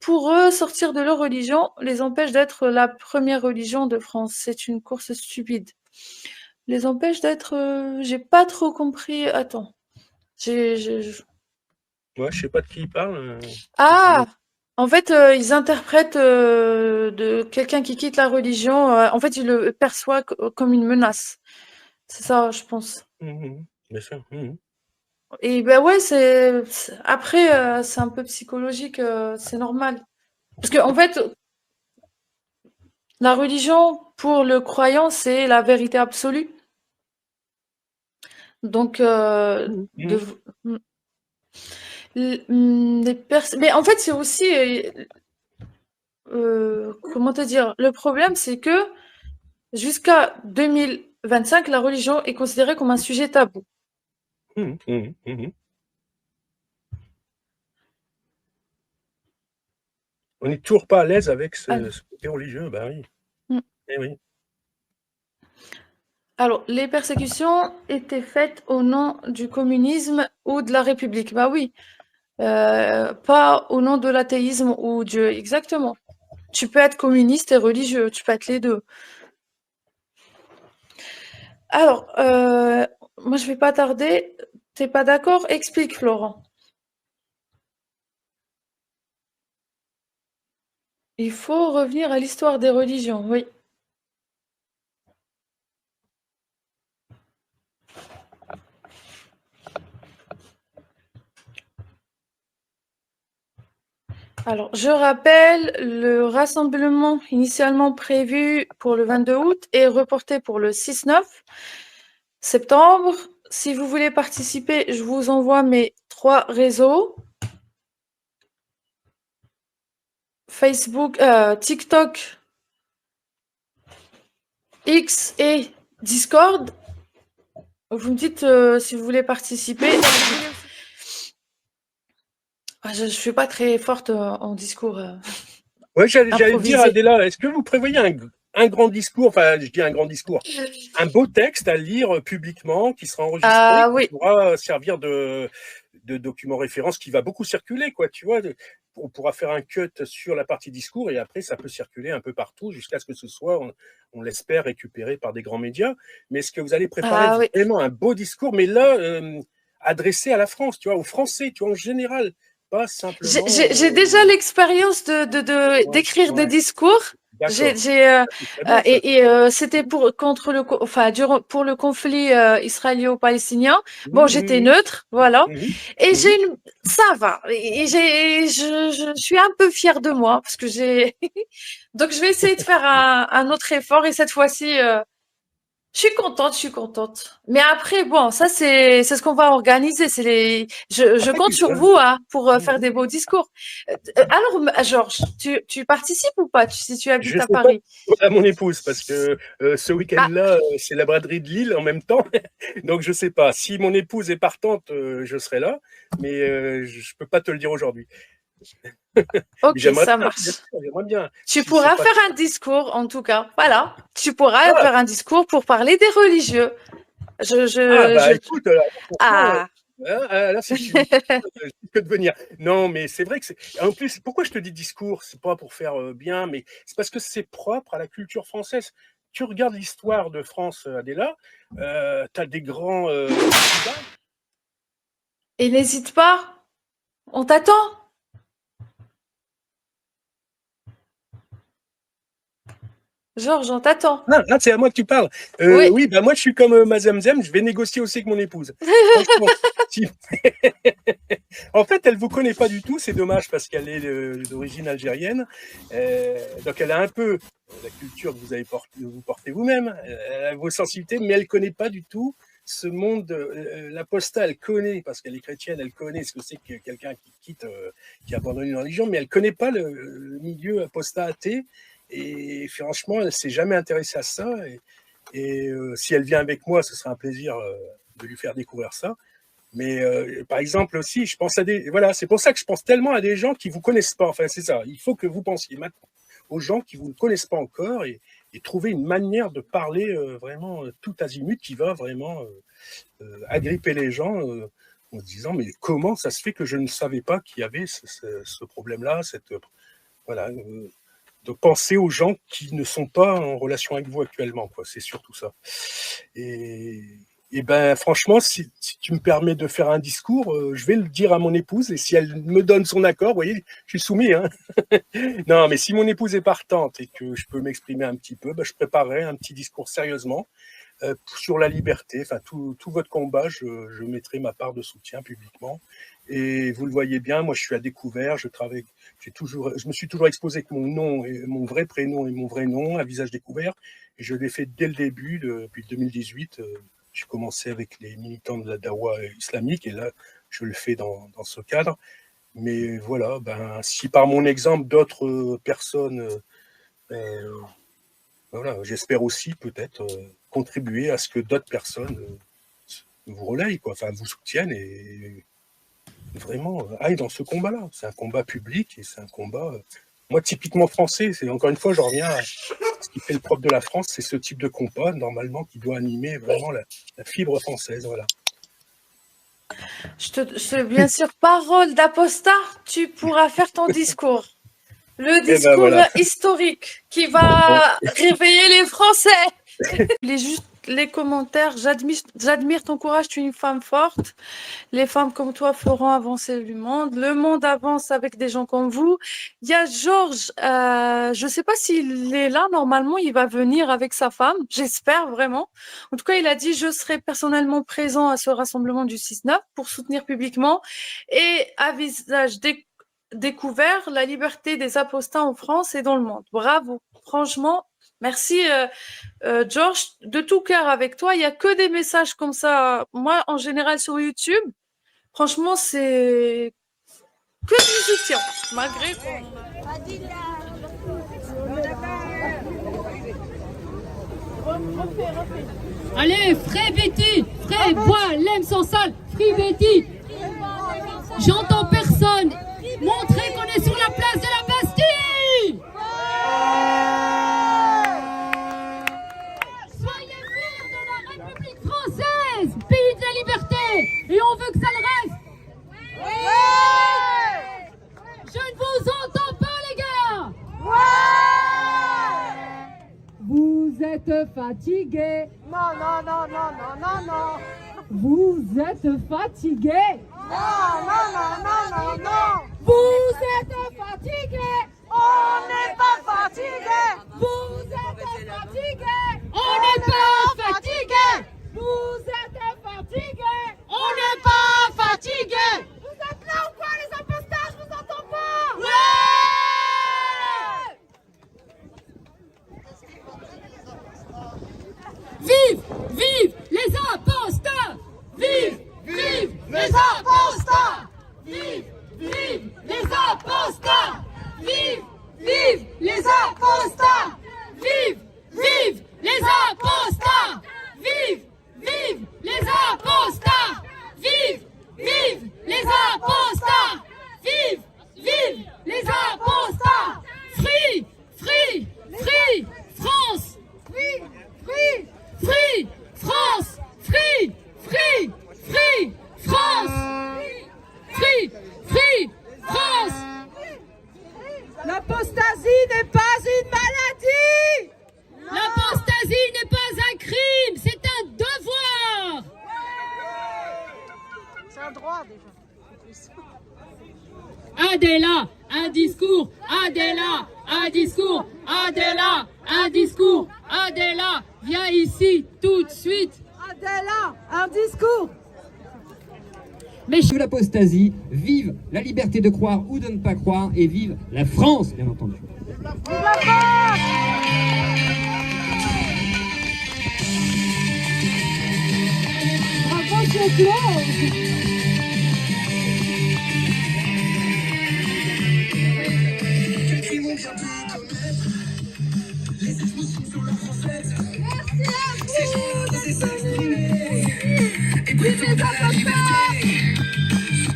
pour eux, sortir de leur religion les empêche d'être la première religion de France. C'est une course stupide. Les empêche d'être. J'ai pas trop compris. Attends. Ouais, je sais pas de qui il parle. Ah! En fait, ils interprètent de quelqu'un qui quitte la religion. En fait, ils le perçoivent comme une menace. C'est ça, je pense. Bien sûr. Et ben ouais, après, c'est un peu psychologique, c'est normal. Parce que en fait, la religion, pour le croyant, c'est la vérité absolue. Donc, mais en fait, c'est aussi, comment te dire, le problème, c'est que jusqu'à 2025, la religion est considérée comme un sujet tabou. On n'est toujours pas à l'aise avec ce côté religieux, bah oui. Eh oui. Alors, les persécutions étaient faites au nom du communisme ou de la République. Bah oui, pas au nom de l'athéisme ou Dieu. Exactement. Tu peux être communiste et religieux, tu peux être les deux. Alors, moi je vais pas tarder. T'es pas d'accord? Explique, Florent. Il faut revenir à l'histoire des religions, oui. Alors, je rappelle, le rassemblement initialement prévu pour le 22 août est reporté pour le 6-9 septembre. Si vous voulez participer, je vous envoie mes 3 réseaux. Facebook, TikTok, X et Discord. Vous me dites si vous voulez participer. Je ne suis pas très forte en discours. Ouais, j'allais dire, Adéla, est-ce que vous prévoyez un grand discours, enfin, je dis un grand discours, un beau texte à lire publiquement qui sera enregistré, qui pourra servir de document référence, qui va beaucoup circuler, quoi, tu vois. On pourra faire un cut sur la partie discours et après, ça peut circuler un peu partout jusqu'à ce que ce soit, on l'espère, récupéré par des grands médias. Mais est-ce que vous allez préparer vraiment un beau discours, mais là, adressé à la France, tu vois, aux Français, tu vois, en général? Simplement, j'ai déjà l'expérience d'écrire des discours. C'était pour le conflit israélo-palestinien. Bon, j'étais neutre, voilà. Et ça va. Et je suis un peu fière de moi parce que donc je vais essayer de faire un autre effort et cette fois-ci. Je suis contente. Mais après, bon, ça c'est ce qu'on va organiser. Je compte sur vous pour faire des beaux discours. Alors, Georges, tu participes ou pas si tu habites à Paris? À mon épouse, parce que ce week-end-là, c'est la braderie de Lille en même temps. Donc, je sais pas. Si mon épouse est partante, je serai là. Mais je peux pas te le dire aujourd'hui. Ok, ça marche. J'aimerais bien. Tu pourras faire un discours, en tout cas. Voilà. Tu pourras faire un discours pour parler des religieux. Écoute, là, c'est que de venir. Non, mais c'est vrai que c'est. En plus, pourquoi je te dis discours? C'est pas pour faire bien, mais c'est parce que c'est propre à la culture française. Tu regardes l'histoire de France, Adéla, tu as des grands. Et n'hésite pas, on t'attend. Georges, on t'attend. Ah, c'est à moi que tu parles. Oui. Oui, bah moi je suis comme Mazemzem, je vais négocier aussi avec mon épouse. Franchement, si- En fait, elle vous connaît pas du tout, c'est dommage parce qu'elle est d'origine algérienne. Donc elle a un peu la culture que vous avez vous portez vous-même, elle a vos sensibilités, mais elle connaît pas du tout ce monde. L'apostat, elle connaît parce qu'elle est chrétienne, elle connaît ce que c'est que quelqu'un qui quitte, qui abandonne une religion, mais elle connaît pas le milieu apostat athée. Et franchement, elle s'est jamais intéressée à ça. Et si elle vient avec moi, ce sera un plaisir de lui faire découvrir ça. Mais par exemple aussi, je pense à des... Voilà, c'est pour ça que je pense tellement à des gens qui ne vous connaissent pas. Enfin, c'est ça. Il faut que vous pensiez maintenant aux gens qui vous ne connaissent pas encore et trouver une manière de parler vraiment tout azimut qui va vraiment agripper les gens en se disant mais comment ça se fait que je ne savais pas qu'il y avait ce problème-là, voilà. De penser aux gens qui ne sont pas en relation avec vous actuellement, quoi. C'est surtout ça. Et ben, franchement, si tu me permets de faire un discours, je vais le dire à mon épouse, et si elle me donne son accord, vous voyez, je suis soumis, hein. Non, mais si mon épouse est partante et que je peux m'exprimer un petit peu, ben, je préparerai un petit discours sérieusement sur la liberté, enfin tout votre combat, je mettrai ma part de soutien publiquement. Et vous le voyez bien, moi je suis à découvert, je me suis toujours exposé avec mon nom, et mon vrai prénom et mon vrai nom, à visage découvert, et je l'ai fait dès le début, depuis 2018. J'ai commencé avec les militants de la Dawa islamique, et là je le fais dans ce cadre. Mais voilà, ben, si par mon exemple d'autres personnes, voilà, j'espère aussi peut-être contribuer à ce que d'autres personnes vous relayent, quoi, enfin vous soutiennent et vraiment aillent dans ce combat-là. C'est un combat public et c'est un combat, moi typiquement français. C'est encore une fois, je reviens à ce qui fait le propre de la France, c'est ce type de combat normalement qui doit animer vraiment la fibre française, voilà. Bien sûr, parole d'apostat, tu pourras faire ton discours. Le discours voilà. Historique qui va réveiller les Français. Les commentaires, j'admire ton courage, tu es une femme forte. Les femmes comme toi feront avancer le monde avance avec des gens comme vous. Il y a Georges, je ne sais pas s'il est là, normalement il va venir avec sa femme, j'espère vraiment. En tout cas, il a dit je serai personnellement présent à ce rassemblement du 6-9 pour soutenir publiquement et à visage découvert la liberté des apostats en France et dans le monde. Bravo, franchement. Merci, Georges, de tout cœur avec toi. Il n'y a que des messages comme ça. Moi, en général, sur YouTube, franchement, c'est que du soutien, malgré qu'on... Allez, Fré Betty, Fré, bois, l'aime sans salle, Free Betty. J'entends personne. Montrez qu'on est sur la place de la Bastille. Pays de la liberté, et on veut que ça le reste. Ouais. Je ne vous entends pas, les gars. Ouais. Vous êtes fatigués. Non, non, non, non, non, non, non. Vous êtes fatigués. Non, non, non, non, non, non. Vous êtes fatigués. On n'est pas fatigués. Vous êtes fatigués. On n'est pas fatigués. Vous êtes fatigués. On n'est pas fatigués. Vous êtes là ou quoi, les apostats? Je vous entends pas. Ouais. Vive, vive les apostats. Vive, vive les apostats. Vive, vive les apostats. Vive, vive les apostats. Vive, vive les apostats. Vive, vive les apostats. Vive, vive les apostats. Vive, vive les apostats. Free, free, free, France. Free, free, free, France. Free, free, free, France. Free, free, France. L'apostasie n'est pas une maladie. L'apostasie n'est pas un crime, c'est un devoir. C'est un droit déjà. Adela, un discours. Adela, un discours. Adela, un discours. ici, tout de suite. Adela, un discours. Vive l'apostasie, vive la liberté de croire ou de ne pas croire, et vive la France, bien entendu. Bravo, c'est Claude.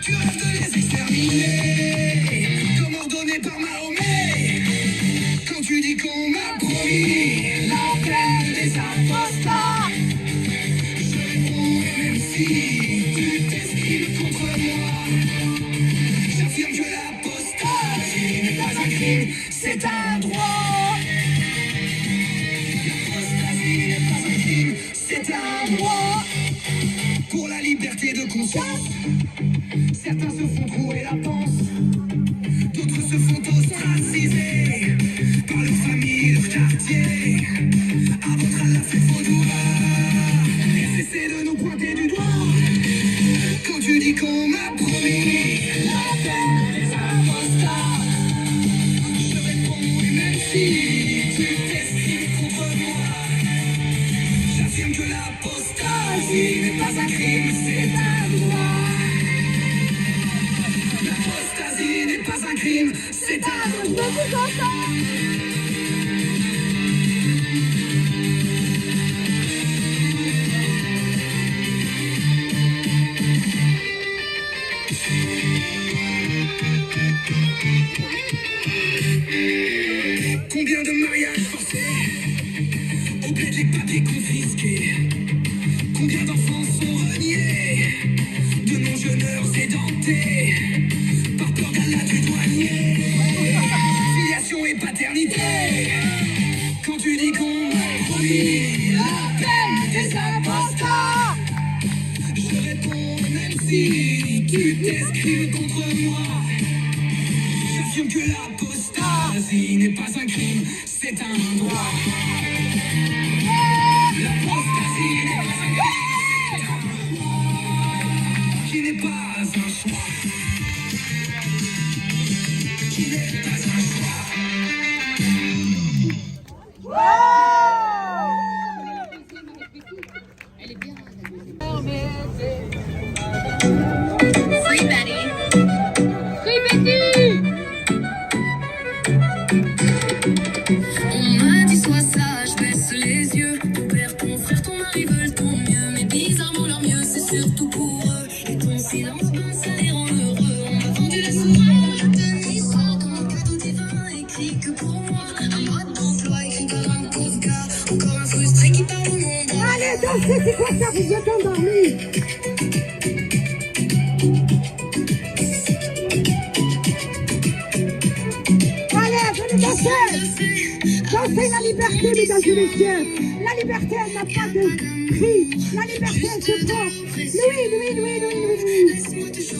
Tu rêves de les exterminer, comme ordonné par Mahomet. Quand tu dis qu'on m'a promis la terre des imposteurs, je réponds même si tu t'esquives contre moi. J'affirme que l'apostasie n'est pas un crime, c'est un droit. L'apostasie n'est pas un crime, c'est un droit. Pour la liberté de conscience, certains se font trouer la panse, d'autres se font ostraciser par leur famille, leur quartier. À votre Allah fait faux doigt, et cessez de nous pointer du doigt. Quand tu dis qu'on m'a promis la terre des imposteurs, je réponds oui, même si tu t'estimes contre moi. J'affirme que l'apostasie n'est pas un crime, c'est un droit. L'apostasie n'est pas un crime, c'est un droit. Combien de mariages forcés, au bled les papiers confisqués. Combien d'enfants sont reniés, de non-jeuneurs édentés, par peur d'Allah du douanier. Filiation et paternité, quand tu dis qu'on m'a promis la peine des imposteurs, je réponds même si tu t'escrives contre moi. J'affirme que l'apostasie n'est pas un crime, c'est un droit. L'apostasie n'est pas un crime, qui n'est pas un choix. Qui n'est pas un choix. Free Betty. Free Betty. On m'a dit sois sage, baisse les yeux. Ton père, ton frère, ton mari veulent ton mieux, mais bizarrement leur mieux c'est surtout pour eux. Et ton silence, ben ça les rend heureux. On m'a vendu la soirée, une histoire comme un cadeau divin, écrit que pour moi. Un mode d'emploi écrit par un pauvre gars, encore un frustré qui parle au monde. Allez, dansez, c'est quoi ça? Vous êtes endormis. Dansez la liberté, mesdames et messieurs. La liberté, elle n'a pas de prix. La liberté, elle se prend. Louis.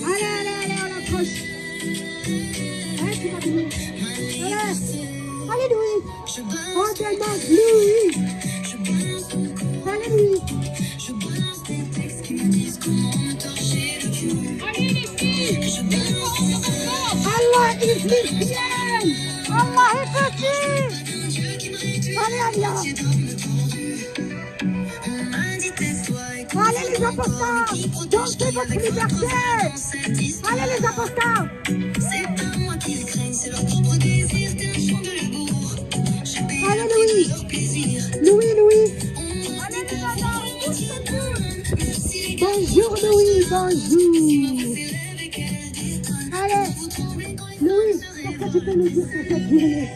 Allez, on approche. Hein, tu vas venir. Allez, Louis. On demande Louis. Allez, Louis. Allah est lesbienne. Allah est petit. Allez, allez les apostats, dansez votre liberté. Allez les apostats. C'est pas moi qui le craigne, c'est leur propre désir, t'es un chant de l'amour. Allez Louis. Allez les enfants, bonjour Louis, bonjour. Allez, Louis, qu'est-ce que tu peux nous dire sur cette journée?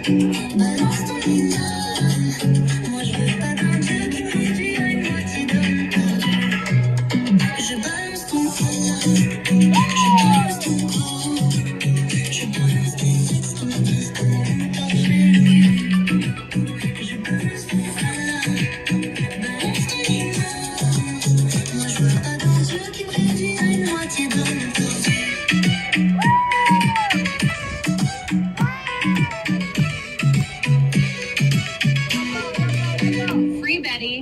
Balance ton idole. Moi je veux pas d'un Dieu qui me réduit à une moitié d'homme. Je balance ton corps. Je balance ton corps. Je balance tes textes qui me disent que t'aimes pas faire. Je balance ton malade. Balance ton idole. Moi je veux pas d'un Dieu qui me réduit à une moitié d'homme. Free Betty.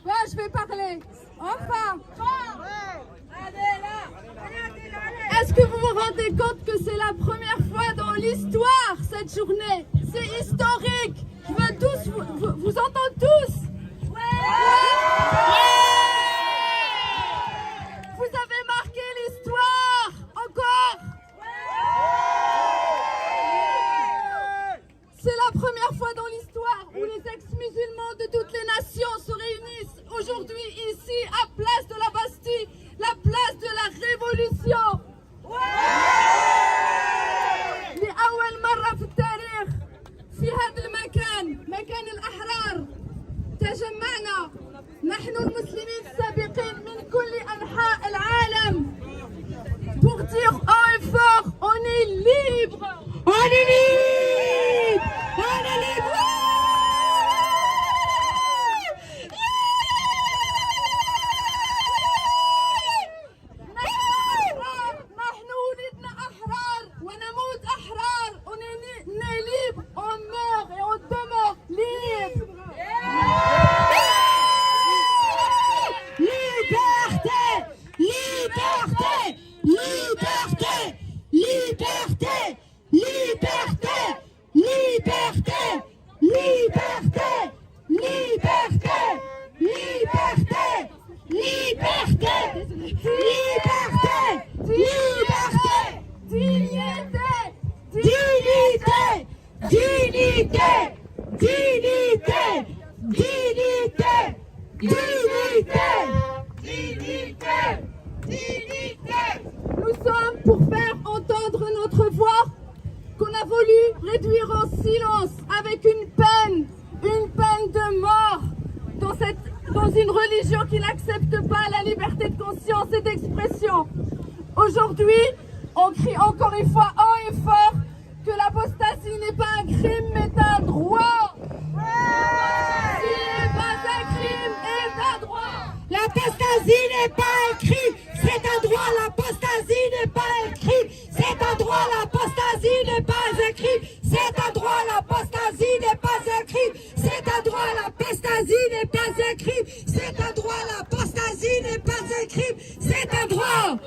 Là, je vais parler. Enfin. Est-ce que vous vous rendez compte que c'est la première fois dans l'histoire cette journée? C'est historique. Je veux tous vous entendre tous. Vous avez marqué l'histoire. Encore. C'est la première fois dans l'histoire où les ex-musulmans de toutes les nations se réunissent aujourd'hui ici à Place de la Bastille, la place de la Révolution. لأول مرة في التاريخ في هذا المكان مكان الأحرار تجمعنا نحن المسلمين السابقين من كل أنحاء العالم pour dire haut et fort on est libre. On est libre. On est libre. نحن ولدنا أحرار ونموت أحرار. On est né libre, on meurt et on demeure libre. Liberté, liberté, liberté, liberté, liberté, liberté, liberté, liberté, liberté, liberté, liberté, Dignité. dignité, dignité, dignité, dignité, dignité, dignité, dignité. Nous sommes pour faire entendre notre voix qu'on a voulu réduire en silence avec une peine de mort dans une religion qui n'accepte pas la liberté de conscience et d'expression. Aujourd'hui, on crie encore une fois haut et fort que l'apostasie n'est pas un crime mais un droit. L'apostasie n'est pas un crime et un droit. L'apostasie n'est pas un crime, c'est un droit. L'apostasie n'est pas un crime, c'est un droit. L'apostasie n'est pas un crime, c'est un droit. L'apostasie n'est pas un crime, c'est un droit. L'apostasie n'est pas un crime, c'est un droit. L'apostasie n'est pas un crime, c'est un droit.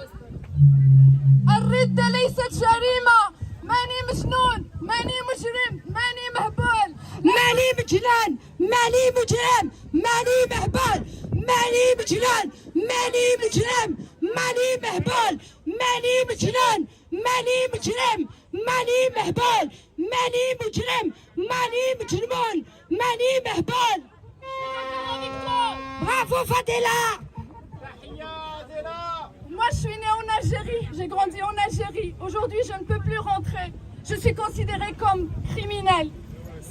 الردة ليست جريمة. ماني مجنون، ماني مجرم، ماني مهبول. ماني مجنون، ماني مجرم، ماني مهبول. ماني مجنون، ماني مجرم، ماني مهبول. ماني مجنون، ماني مجرم، ماني مهبول. ماني مجرم، ماني مجرمون، ماني مهبول. Bravo Fadela. Moi, je suis née en Algérie, j'ai grandi en Algérie. Aujourd'hui, je ne peux plus rentrer. Je suis considérée comme criminelle.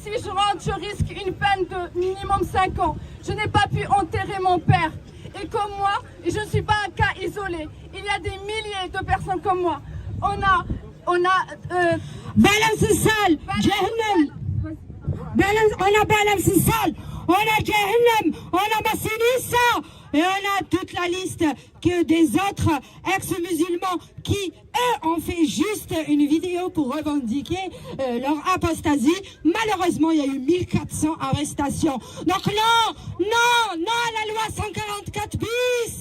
Si je rentre, je risque une peine de minimum 5 ans. Je n'ai pas pu enterrer mon père. Et comme moi, et je ne suis pas un cas isolé, il y a des milliers de personnes comme moi. On a بالانس السال جهنم. بالانس on a بالانس السال. On a Jahannam, on a Massinissa, et on a toute la liste que des autres ex-musulmans qui, eux, ont fait juste une vidéo pour revendiquer leur apostasie. Malheureusement, il y a eu 1400 arrestations. Donc non, non, non à la loi 144 bis.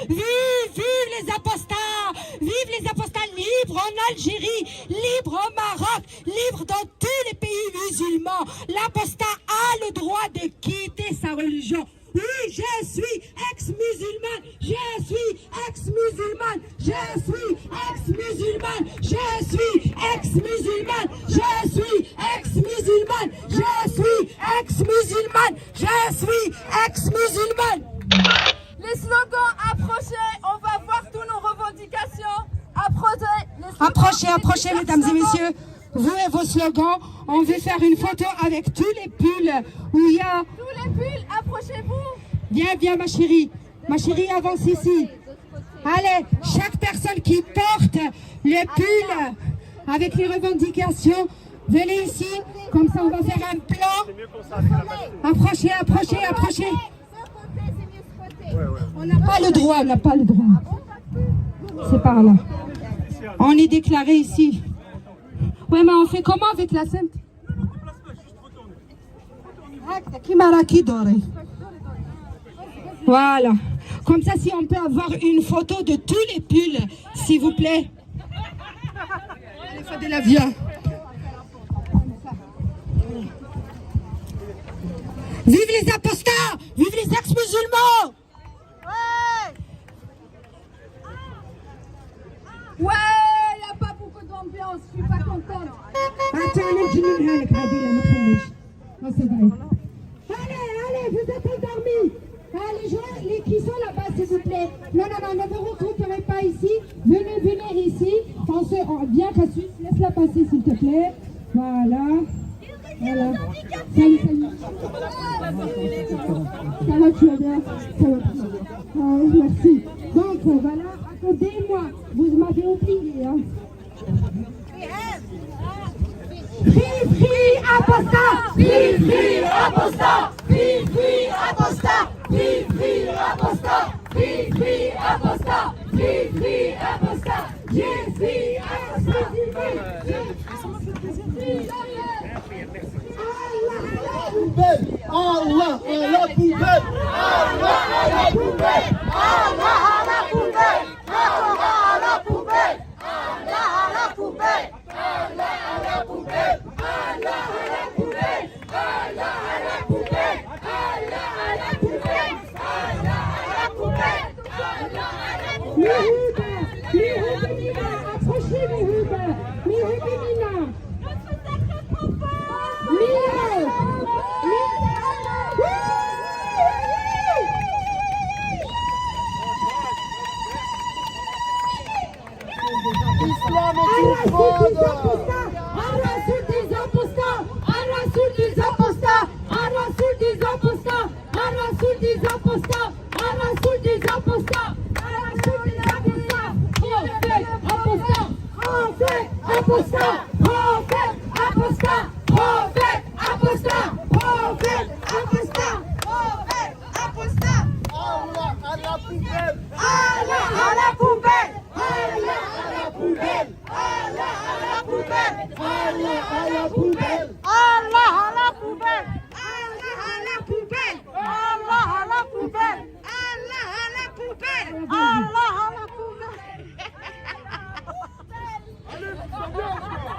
Vive les apostats. Vive les apostats libres en Algérie, libres au Maroc, libres dans tous les pays musulmans. L'apostat a le droit de quitter sa religion. Oui, je suis ex-musulmane, je suis ex-musulmane, je suis ex-musulmane, je suis ex-musulmane, je suis ex-musulmane, je suis ex-musulmane, je suis ex-musulmane. les slogans approchés, on va voir tous nos revendications. approchez, mesdames et messieurs. Vous et vos slogans. On veut faire une photo avec tous les pulls où il y a... Tous les pulls, approchez-vous. Viens, ma chérie. Ma chérie, avance ici. Allez, chaque personne qui porte le pull avec les revendications, venez ici. Comme ça, on va faire un plan. Approchez. On n'a pas le droit, C'est par là. On est déclaré ici. Ouais, mais on fait comment avec la scène? Voilà. Comme ça, si on peut avoir une photo de tous les pulls, s'il vous plaît. Allez, Fadela, viens. Vive les apostats! Vive les ex-musulmans! Ouais, il n'y a pas beaucoup d'ambiance, je suis pas contente. Allez, vous êtes endormis. Les gens qui sont là-bas, s'il vous plaît. Non, ne vous regrouperez pas ici. Venez ici. Bien, Cassus, laisse-la passer, s'il te plaît. Voilà. Salut. Ça va, tu vas bien? Ça va. Merci. Donc, voilà, attendez-moi. Vous m'avez oublié, hein. Free apostat! Free apostat! Free apostat! Free apostat! Free apostat! Free apostat! Je suis Allah à la poubelle! Allah à la poubelle! Allah à la poubelle! Allah à la poubelle! Allah à la poubelle! Allah à la poubelle! Allah à la poubelle! Allah à la poubelle! Allah à la poubelle! Allah à la poubelle! Allah à la poubelle! Approchez les Hubert! Les Hubinina! Islam est une fraude!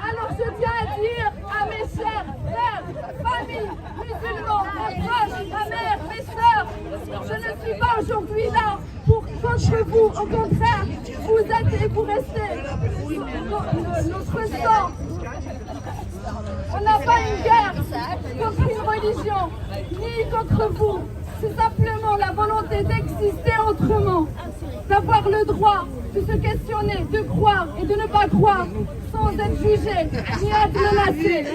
Alors je tiens à dire à mes chers frères, familles, musulmans, mes proches, ma mère, mes sœurs, je ne suis pas aujourd'hui là contre vous, au contraire, vous êtes et vous restez notre sang. On n'a pas une guerre contre une religion, ni contre vous. C'est simplement la volonté d'exister autrement, d'avoir le droit de se questionner, de croire et de ne pas croire, sans être jugé ni être menacé.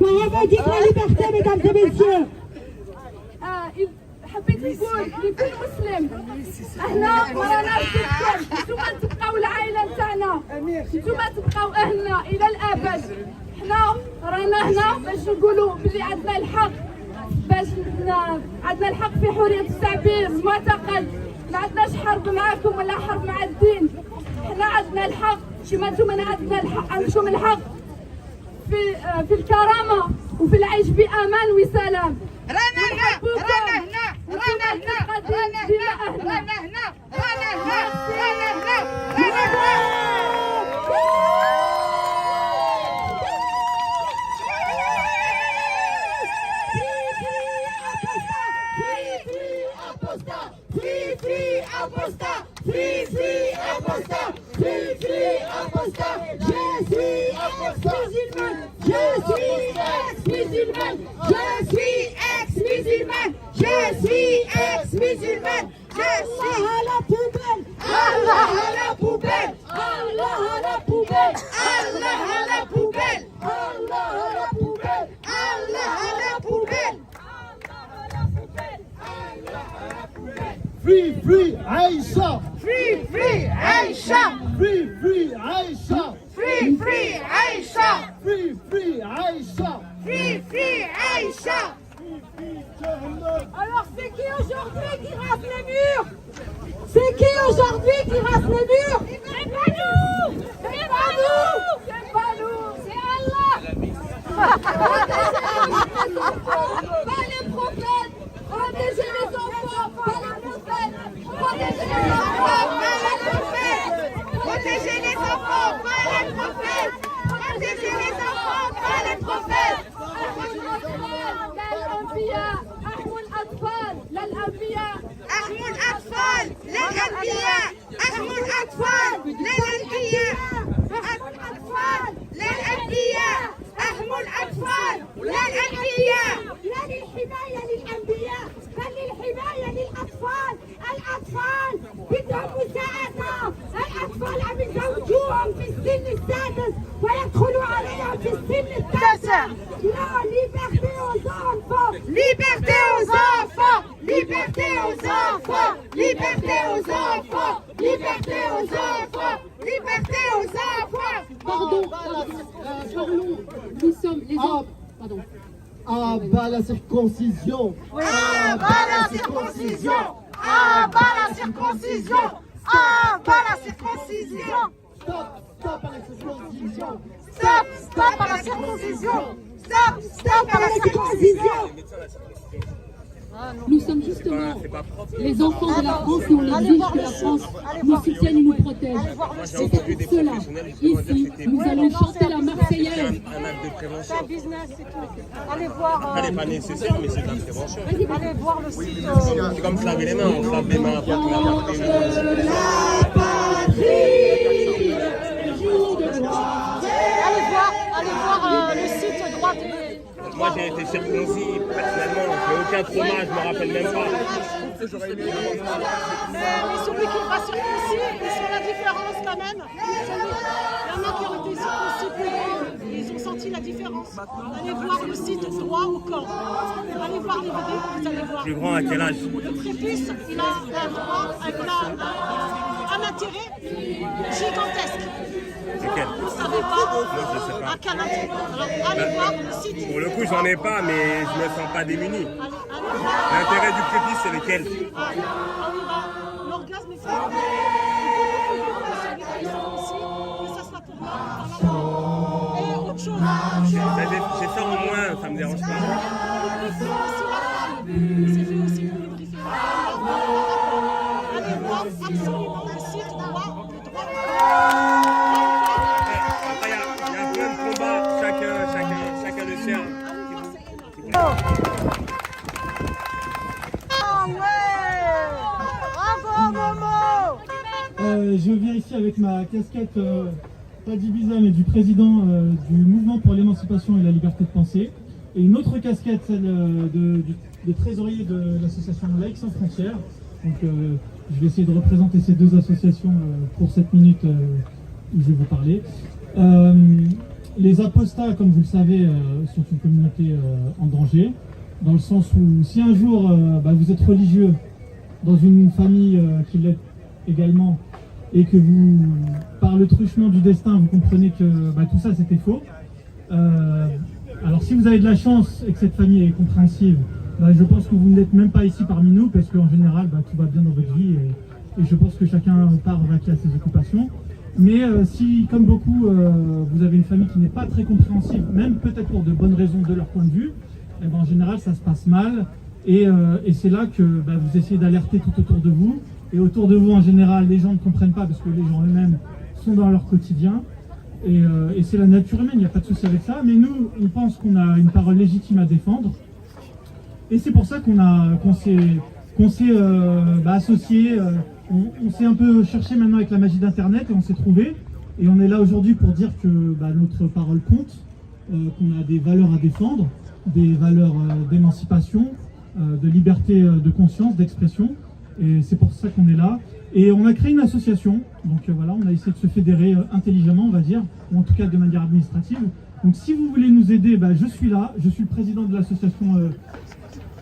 On revendique la liberté, mesdames et messieurs. حبيت نقول لكل مسلم احنا ما راناش سكان، نتوما تبقاو العائله نتاعنا، نتوما تبقاو اهلنا الى الابد. احنا رانا هنا باش نقولوا بلي عندنا الحق، عندنا الحق في حريه التعبير والمعتقد. ما عندناش حرب معاكم ولا حرب مع الدين. احنا عندنا الحق كما نتوما عندكم الحق في الكرامه وفي العيش بامان وسلام. رانا هنا Je suis ex-musulmane. Je suis Allah à la poubelle, Allah à la poubelle, Allah à la poubelle, Allah à la poubelle, Allah à la poubelle. Free, free, Aïcha! Free, free, Aïcha! Free, free, Aïcha! Free, free, Aïcha! Free, free, Aïcha! Free, free, Aïcha! Alors c'est qui aujourd'hui qui rase les murs? C'est qui aujourd'hui qui rase les murs? C'est pas nous! C'est pas nous! C'est pas nous! C'est Allah! Pas les prophètes! Protégez les enfants! Pas les prophètes! Protégez les enfants! Pas les prophètes! Protégez les enfants! Pas les prophètes! Protégez les enfants! Pas les prophètes! للأنبياء أحموا الأطفال للأنبياء أحموا الأطفال للأنبياء أحموا الأطفال للأنبياء أحموا الأطفال للأنبياء لا للحماية للأنبياء بل للحماية للأطفال الأطفال بدهم مساعدة الأطفال عم يزوجوهم في السن السادس ويدخلوا عليهم في السن التاسع لا liberté aux enfants liberté aux enfants liberté aux enfants liberté aux enfants liberté aux enfants liberté aux enfants Pardon, nous sommes les enfants pardon. Ah bah la circoncision! Ah bah la circoncision! Ah bah la circoncision! Ah bah la circoncision! Stop, stop à la circoncision! Stop, stop à la circoncision! Stop, stop à la circoncision! Nous sommes justement les enfants de la France et on exige que la France nous soutienne et nous protège. C'est pour cela, ici, nous allons chanter la Marseillaise. Un acte de prévention. C'est un business, c'est tout. Allez voir. Elle n'est pas nécessaire, mais c'est de la prévention. Allez voir le site. C'est comme se laver les mains, on se lave les mains après tout la patrie. Allez voir le site droit des... Moi j'ai été circoncis, personnellement, j'ai aucun trauma, je me rappelle même pas. Mais celui qui va circoncis, ils sont la différence quand même. Il y en a qui ont été circoncis pour eux, ils ont senti la différence. Allez voir le site droit au corps. Allez voir les vidéos, vous allez voir. Plus grand à quel âge? Le prépuce, il a un droit, un intérêt gigantesque. C'est quel? Vous ne savez pas? Non, je ne sais pas. À quel intérêt? Alors allez voir le site. Pour le coup, j'en ai pas, mais je me sens pas démuni. L'intérêt du prépuce, c'est lequel? L'orgasme est fort. Que ça soit pour moi. Et autre chose. J'ai ça au moins, ça me dérange pas. C'est fait aussi pour lubrifier. Allez voir absolument le site droit. Il y a plein de combats, chacun le sien. Ah ouais! Bravo Momo! Je viens ici avec ma casquette, pas d'Ibiza, mais du président du mouvement pour l'émancipation et la liberté de pensée. Et une autre casquette, celle de trésorier de l'association Laïcs sans frontières. Donc je vais essayer de représenter ces deux associations pour cette minute où je vais vous parler. Les apostats, comme vous le savez, sont une communauté en danger, dans le sens où si un jour vous êtes religieux dans une famille qui l'est également, et que vous, par le truchement du destin, vous comprenez que tout ça c'était faux, alors si vous avez de la chance et que cette famille est compréhensive, je pense que vous n'êtes même pas ici parmi nous, parce qu'en général tout va bien dans votre vie, et je pense que chacun part vaquer à ses occupations. Mais si, comme beaucoup, vous avez une famille qui n'est pas très compréhensive, même peut-être pour de bonnes raisons de leur point de vue, en général ça se passe mal, et c'est là que vous essayez d'alerter tout autour de vous, et autour de vous en général les gens ne comprennent pas parce que les gens eux-mêmes sont dans leur quotidien, et c'est la nature humaine, il n'y a pas de souci avec ça, mais nous on pense qu'on a une parole légitime à défendre, et c'est pour ça qu'on s'est associé. On s'est un peu cherché maintenant avec la magie d'internet et on s'est trouvé, et on est là aujourd'hui pour dire que notre parole compte, qu'on a des valeurs à défendre, des valeurs d'émancipation, de liberté de conscience, d'expression, Et c'est pour ça qu'on est là. Et on a créé une association, donc voilà, on a essayé de se fédérer intelligemment, on va dire, ou en tout cas de manière administrative. Donc si vous voulez nous aider, je suis là, je suis le président de l'association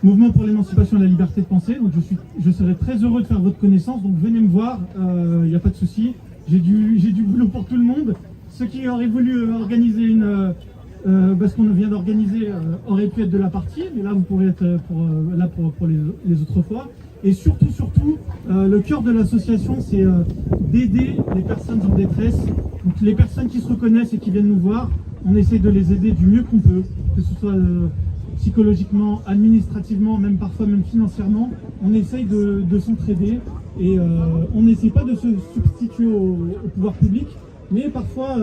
Mouvement pour l'émancipation et la liberté de penser, donc je serai très heureux de faire votre connaissance, donc venez me voir, il n'y a pas de souci, j'ai du boulot pour tout le monde. Ceux qui auraient voulu organiser parce qu'on vient d'organiser, aurait pu être de la partie, mais là vous pourrez être pour les autres fois. Et surtout, le cœur de l'association, c'est d'aider les personnes en détresse. Donc les personnes qui se reconnaissent et qui viennent nous voir, on essaie de les aider du mieux qu'on peut, que ce soit psychologiquement, administrativement, même parfois même financièrement. On essaye de s'entraider et on n'essaie pas de se substituer au pouvoir public, mais parfois,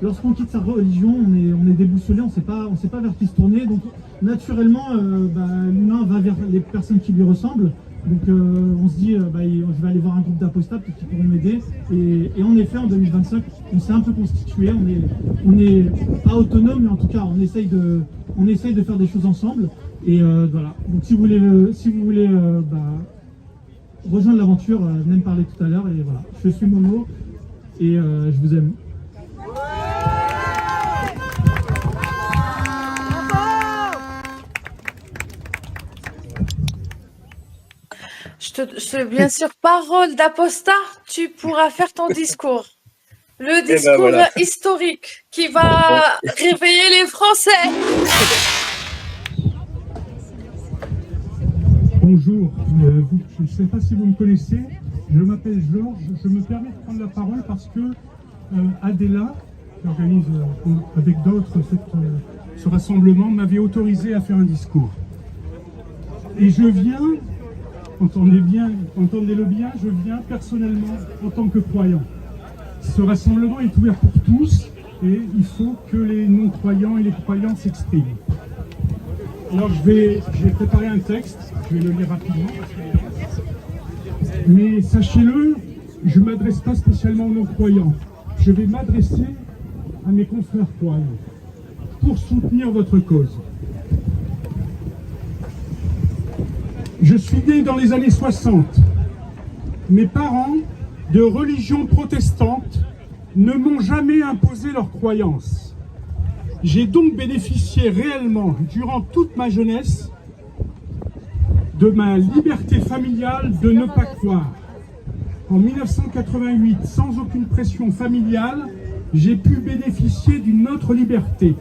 lorsqu'on quitte sa religion, on est déboussolé, on ne sait pas vers qui se tourner. Donc naturellement, l'humain va vers les personnes qui lui ressemblent. Donc on se dit, je vais aller voir un groupe d'apostats qui pourront m'aider. Et en effet, en 2025, on s'est un peu constitué. On n'est pas autonome, mais en tout cas, on essaye de faire des choses ensemble. Et voilà. Donc si vous voulez rejoindre l'aventure, venez me parler tout à l'heure. Et voilà, je suis Momo et je vous aime. Bien sûr, parole d'apostat, tu pourras faire ton discours. Le discours historique qui va réveiller les Français. Bonjour, je ne sais pas si vous me connaissez, je m'appelle Georges, je me permets de prendre la parole parce que Adela, qui organise avec d'autres ce rassemblement, m'avait autorisé à faire un discours. Et je viens... Entendez-le bien, je viens personnellement en tant que croyant. Ce rassemblement est ouvert pour tous et il faut que les non-croyants et les croyants s'expriment. Alors j'ai préparé un texte, je vais le lire rapidement. Mais sachez-le, je ne m'adresse pas spécialement aux non-croyants. Je vais m'adresser à mes confrères croyants pour soutenir votre cause. Je suis né dans les années 60. Mes parents, de religion protestante, ne m'ont jamais imposé leurs croyances. J'ai donc bénéficié réellement, durant toute ma jeunesse, de ma liberté familiale de ne pas croire. En 1988, sans aucune pression familiale, j'ai pu bénéficier d'une autre liberté,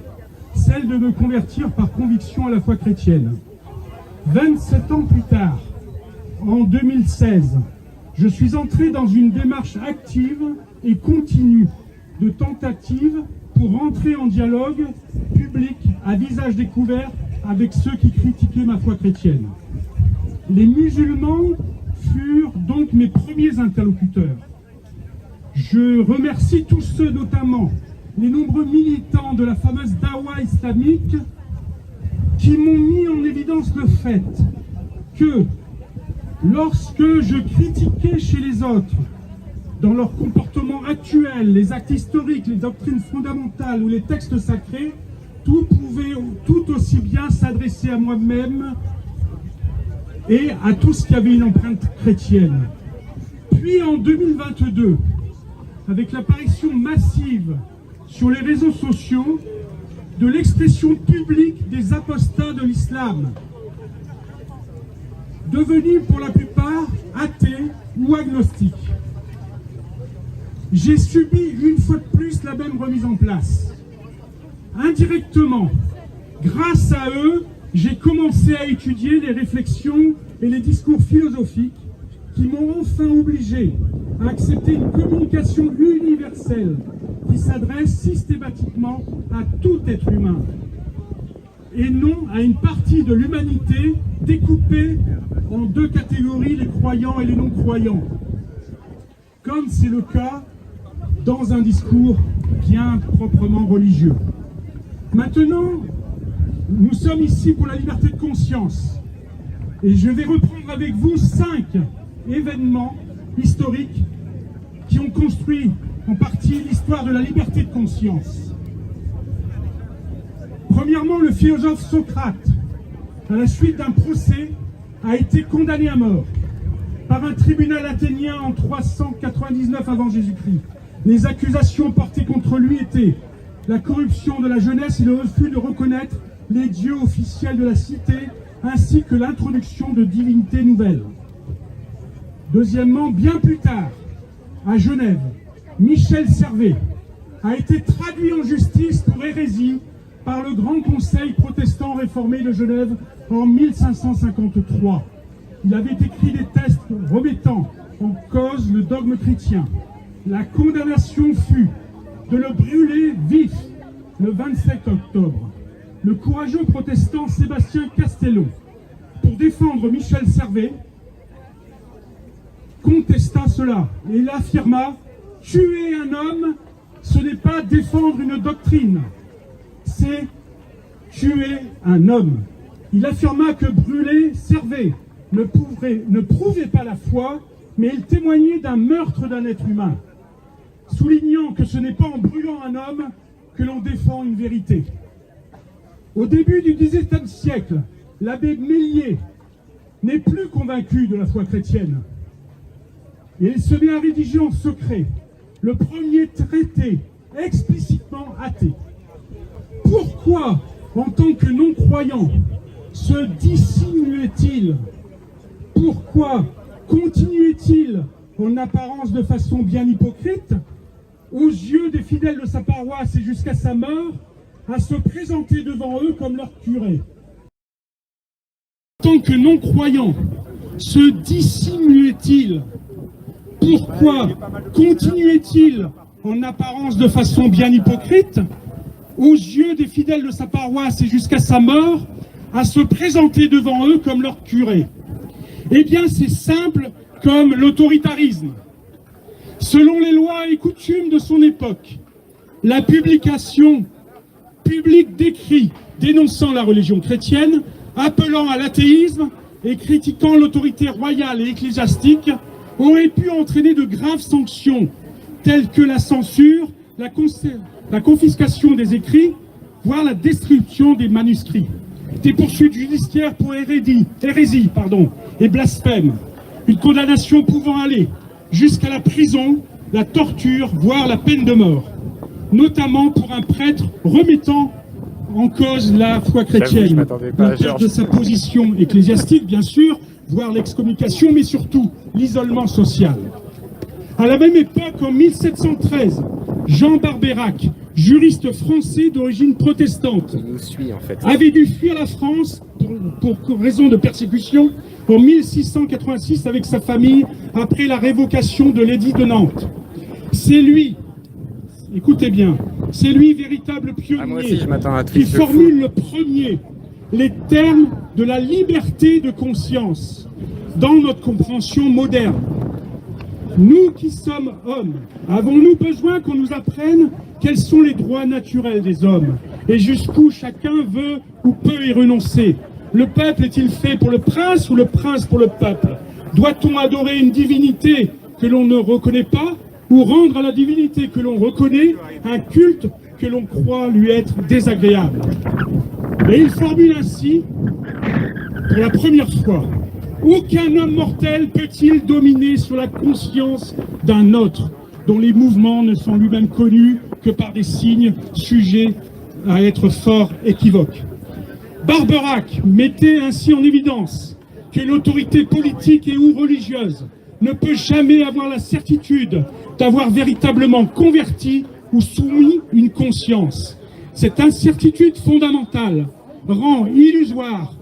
celle de me convertir par conviction à la foi chrétienne. 27 ans plus tard, en 2016, je suis entré dans une démarche active et continue de tentative pour entrer en dialogue public à visage découvert avec ceux qui critiquaient ma foi chrétienne. Les musulmans furent donc mes premiers interlocuteurs. Je remercie tous ceux, notamment les nombreux militants de la fameuse Dawa islamique, qui m'ont mis en évidence le fait que lorsque je critiquais chez les autres, dans leur comportement actuel, les actes historiques, les doctrines fondamentales ou les textes sacrés, tout pouvait tout aussi bien s'adresser à moi-même et à tout ce qui avait une empreinte chrétienne. Puis en 2022, avec l'apparition massive sur les réseaux sociaux de l'expression publique des apostats de l'islam, devenus pour la plupart athées ou agnostiques. J'ai subi une fois de plus la même remise en place. Indirectement, grâce à eux, j'ai commencé à étudier les réflexions et les discours philosophiques qui m'ont enfin obligé à accepter une communication universelle qui s'adresse systématiquement à tout être humain et non à une partie de l'humanité découpée en deux catégories, les croyants et les non-croyants, comme c'est le cas dans un discours bien proprement religieux. Maintenant, nous sommes ici pour la liberté de conscience et je vais reprendre avec vous 5 événements historiques qui ont construit en partie l'histoire de la liberté de conscience. Premièrement, le philosophe Socrate, à la suite d'un procès, a été condamné à mort. par un tribunal athénien en 399 avant Jésus-Christ. Les accusations portées contre lui étaient la corruption de la jeunesse et le refus de reconnaître les dieux officiels de la cité, ainsi que l'introduction de divinités nouvelles. Deuxièmement, bien plus tard, à Genève, Michel Servet a été traduit en justice pour hérésie par le Grand Conseil protestant réformé de Genève en 1553. Il avait écrit des textes remettant en cause le dogme chrétien. La condamnation fut de le brûler vif le 27 octobre. Le courageux protestant Sébastien Castello, pour défendre Michel Servet, contesta cela et il affirma « Tuer un homme, ce n'est pas défendre une doctrine, c'est tuer un homme ». Il affirma que brûler Servet ne prouvait pas la foi, mais il témoignait d'un meurtre d'un être humain, soulignant que ce n'est pas en brûlant un homme que l'on défend une vérité. Au début du XVIIe siècle, l'abbé Mélier n'est plus convaincu de la foi chrétienne. Et il se met à rédiger en secret le premier traité explicitement athée. Pourquoi, en tant que non-croyant, se dissimuait-il? Pourquoi continuait-il, en apparence de façon bien hypocrite, aux yeux des fidèles de sa paroisse et jusqu'à sa mort, à se présenter devant eux comme leur curé? En tant que non-croyant, se dissimuait-il? Pourquoi continuait-il, en apparence de façon bien hypocrite, aux yeux des fidèles de sa paroisse et jusqu'à sa mort, à se présenter devant eux comme leur curé? Eh bien, c'est simple comme l'autoritarisme. Selon les lois et coutumes de son époque, la publication publique d'écrits dénonçant la religion chrétienne, appelant à l'athéisme et critiquant l'autorité royale et ecclésiastique aurait pu entraîner de graves sanctions, telles que la censure, la confiscation des écrits, voire la destruction des manuscrits. Des poursuites judiciaires pour hérésie et blasphème, une condamnation pouvant aller jusqu'à la prison, la torture, voire la peine de mort, notamment pour un prêtre remettant en cause la foi chrétienne, la perte de sa position ecclésiastique, bien sûr, voire l'excommunication, mais surtout l'isolement social. À la même époque, en 1713, Jean Barbeyrac, juriste français d'origine protestante, avait dû fuir la France pour raison de persécution en 1686 avec sa famille après la révocation de l'édit de Nantes. C'est lui, écoutez bien, c'est lui, véritable pionnier, qui formule le premier les termes de la liberté de conscience dans notre compréhension moderne. Nous qui sommes hommes, avons-nous besoin qu'on nous apprenne quels sont les droits naturels des hommes et jusqu'où chacun veut ou peut y renoncer? Le peuple est-il fait pour le prince ou le prince pour le peuple? Doit-on adorer une divinité que l'on ne reconnaît pas ou rendre à la divinité que l'on reconnaît un culte que l'on croit lui être désagréable? Et il formule ainsi, pour la première fois, aucun homme mortel peut-il dominer sur la conscience d'un autre, dont les mouvements ne sont lui-même connus que par des signes sujets à être fort équivoques. Barbeyrac mettait ainsi en évidence que l'autorité politique et ou religieuse ne peut jamais avoir la certitude d'avoir véritablement converti ou soumis une conscience. Cette incertitude fondamentale rend illusoire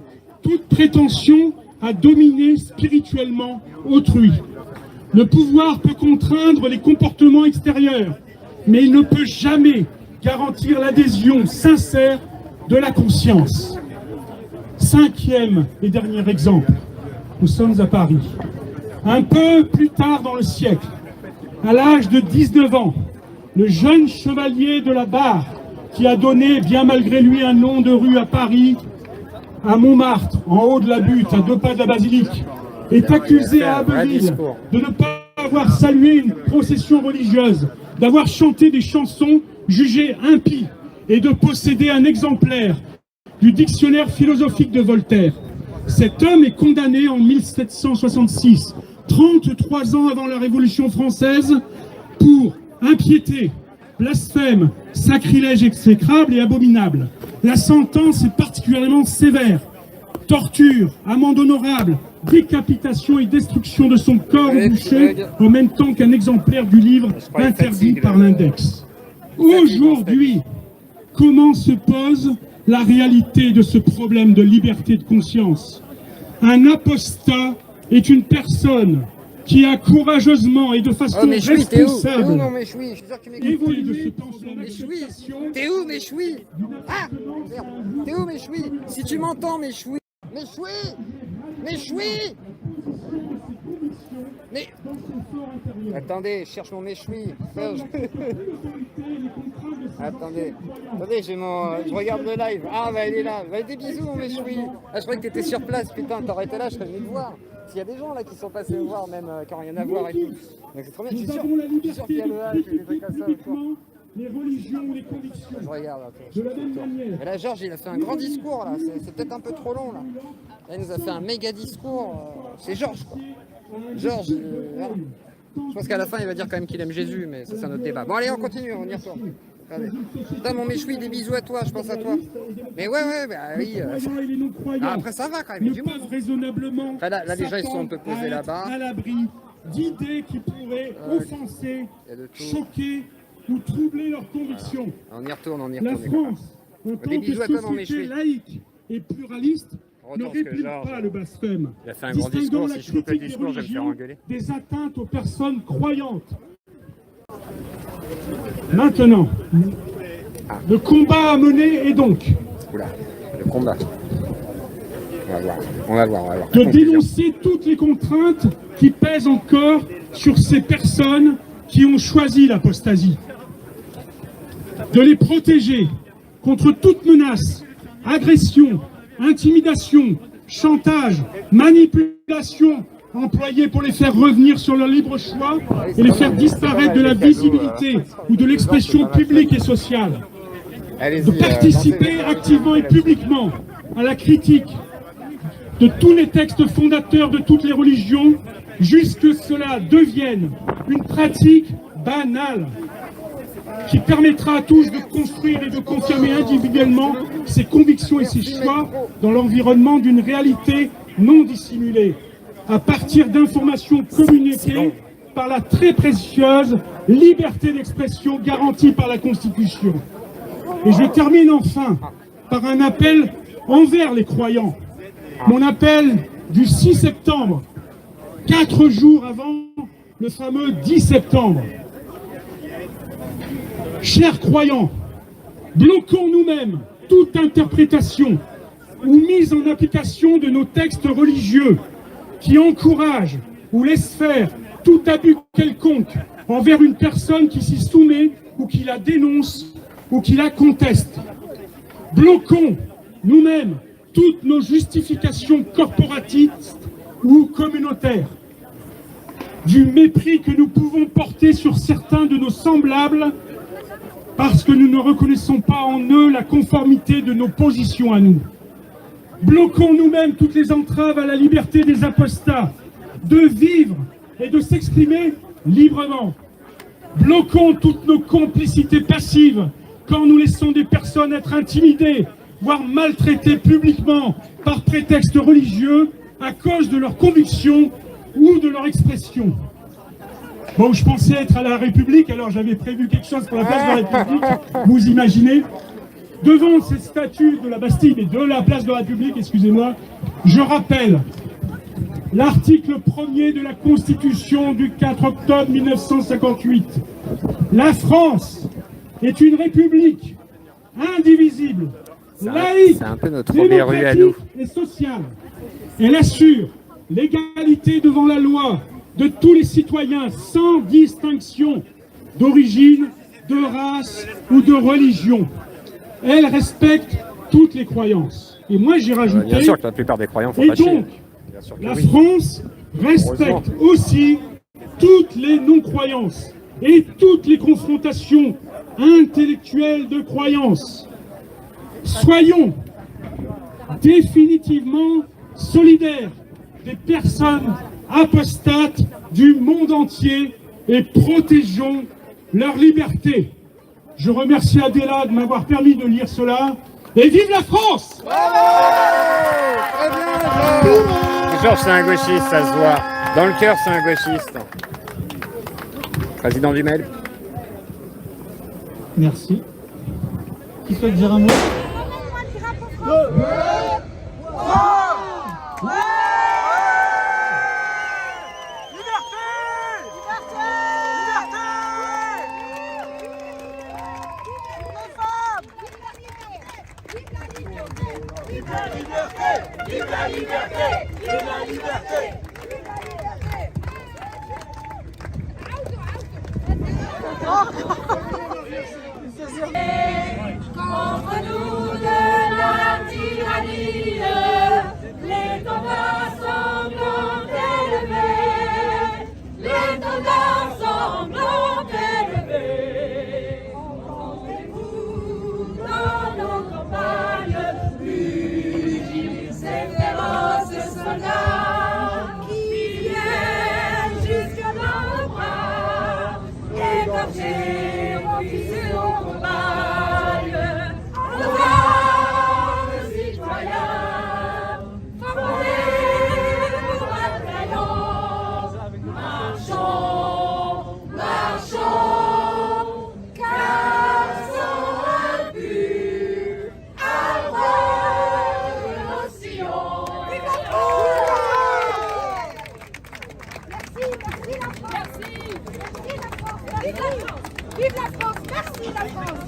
toute prétention à dominer spirituellement autrui. Le pouvoir peut contraindre les comportements extérieurs, mais il ne peut jamais garantir l'adhésion sincère de la conscience. Cinquième et dernier exemple, nous sommes à Paris. Un peu plus tard dans le siècle, à l'âge de 19 ans, le jeune chevalier de la Barre, qui a donné, bien malgré lui, un nom de rue à Paris, à Montmartre, en haut de la butte, à 2 pas de la basilique, est accusé à Abbeville de ne pas avoir salué une procession religieuse, d'avoir chanté des chansons jugées impies et de posséder un exemplaire du dictionnaire philosophique de Voltaire. Cet homme est condamné en 1766 33 ans avant la Révolution française, pour impiété, blasphème, sacrilège exécrable et abominable. La sentence est particulièrement sévère. Torture, amende honorable, décapitation et destruction de son corps au bûcher, en même temps qu'un exemplaire du livre interdit par l'index. Aujourd'hui, comment se pose la réalité de ce problème de liberté de conscience? Un apostat est une personne qui a courageusement et de façon responsable évolué de ce temps sur l'acceptation. T'es où, Méchoui? Ah merde. T'es où, Méchoui? Si tu m'entends, Méchoui. Méchoui. Mais... Attendez, je cherche mon Méchoui. Attendez, je regarde le live. Ah bah il est là. Bah, des bisous mon Méchoui. Ah, je croyais que t'étais sur place, putain, t'aurais été là, je serais venu te voir. S'il y a des gens là qui sont passés me voir, même qui n'ont rien à voir et tout. Donc c'est trop bien, je suis sûr qu'il y a le H et des trucs comme ça autour. Les religions, les convictions. Je regarde un peu. Et là, Georges, il a fait un grand discours là. C'est peut-être un peu trop long là. Là, il nous a fait un méga discours. C'est Georges quoi. Georges, voilà. Je pense qu'à la fin, il va dire quand même qu'il aime Jésus, mais ça, c'est un autre débat. Bon, allez, on continue, on y retourne. Regardez. Putain, mon Méchoui, des bisous à toi, je pense à toi. Mais ouais, bah oui. Ah, après, ça va quand même. Du monde. Raisonnablement. Enfin, là, les gens, ils sont un peu posés là-bas. À l'abri d'idées qui pourraient offenser, choquer ou troubler leurs convictions. On y retourne. La France, en tant que société laïque et pluraliste, ne réprime pas le blasphème. Il a fait un grand discours, si je coupe le discours, je vais me faire engueuler. Des atteintes aux personnes croyantes. Maintenant, le combat à mener est donc... Oula, le combat. On va voir. De dénoncer toutes les contraintes qui pèsent encore sur ces personnes qui ont choisi l'apostasie. De les protéger contre toute menace, agression, intimidation, chantage, manipulation employés pour les faire revenir sur leur libre choix et les faire disparaître de la visibilité ou de l'expression publique et sociale. De participer activement et publiquement à la critique de tous les textes fondateurs de toutes les religions, jusque cela devienne une pratique banale qui permettra à tous de construire et de confirmer individuellement ses convictions et ses choix dans l'environnement d'une réalité non dissimulée, à partir d'informations communiquées par la très précieuse liberté d'expression garantie par la Constitution. Et je termine enfin par un appel envers les croyants. Mon appel du 6 septembre, 4 jours avant le fameux 10 septembre. Chers croyants, bloquons nous-mêmes toute interprétation ou mise en application de nos textes religieux qui encouragent ou laissent faire tout abus quelconque envers une personne qui s'y soumet ou qui la dénonce ou qui la conteste. Bloquons nous-mêmes toutes nos justifications corporatistes ou communautaires. Du mépris que nous pouvons porter sur certains de nos semblables parce que nous ne reconnaissons pas en eux la conformité de nos positions à nous. Bloquons nous-mêmes toutes les entraves à la liberté des apostats de vivre et de s'exprimer librement. Bloquons toutes nos complicités passives quand nous laissons des personnes être intimidées, voire maltraitées publiquement par prétexte religieux à cause de leurs convictions ou de leur expression. Bon, je pensais être à la République, alors j'avais prévu quelque chose pour la place de la République, vous imaginez. Devant ces statues de la Bastille et de la place de la République, excusez-moi, je rappelle l'article 1er de la Constitution du 4 octobre 1958. La France est une république indivisible, laïque, démocratique et sociale. Elle assure l'égalité devant la loi de tous les citoyens sans distinction d'origine, de race ou de religion. Elle respecte toutes les croyances. Et moi j'ai rajouté... Bien sûr que la plupart des croyants font pas chier. Bien sûr que la France respecte aussi toutes les non-croyances et toutes les confrontations intellectuelles de croyances. Soyons définitivement solidaires des personnes apostates du monde entier et protégeons leur liberté. Je remercie Adela de m'avoir permis de lire cela. Et vive la France! Très bien, Georges, c'est un gauchiste, ça se voit. Dans le cœur, c'est un gauchiste. Président du MEL. Merci. Qui souhaite dire un mot? Contre nous de la tyrannie, l'étendard sanglant élevé, l'étendard sanglant élevé. Entendez-vous dans nos campagnes, rugies ces féroces soldats qui viennent jusque dans nos bras, égorger vos fils au combat. Vive la France! Merci la France!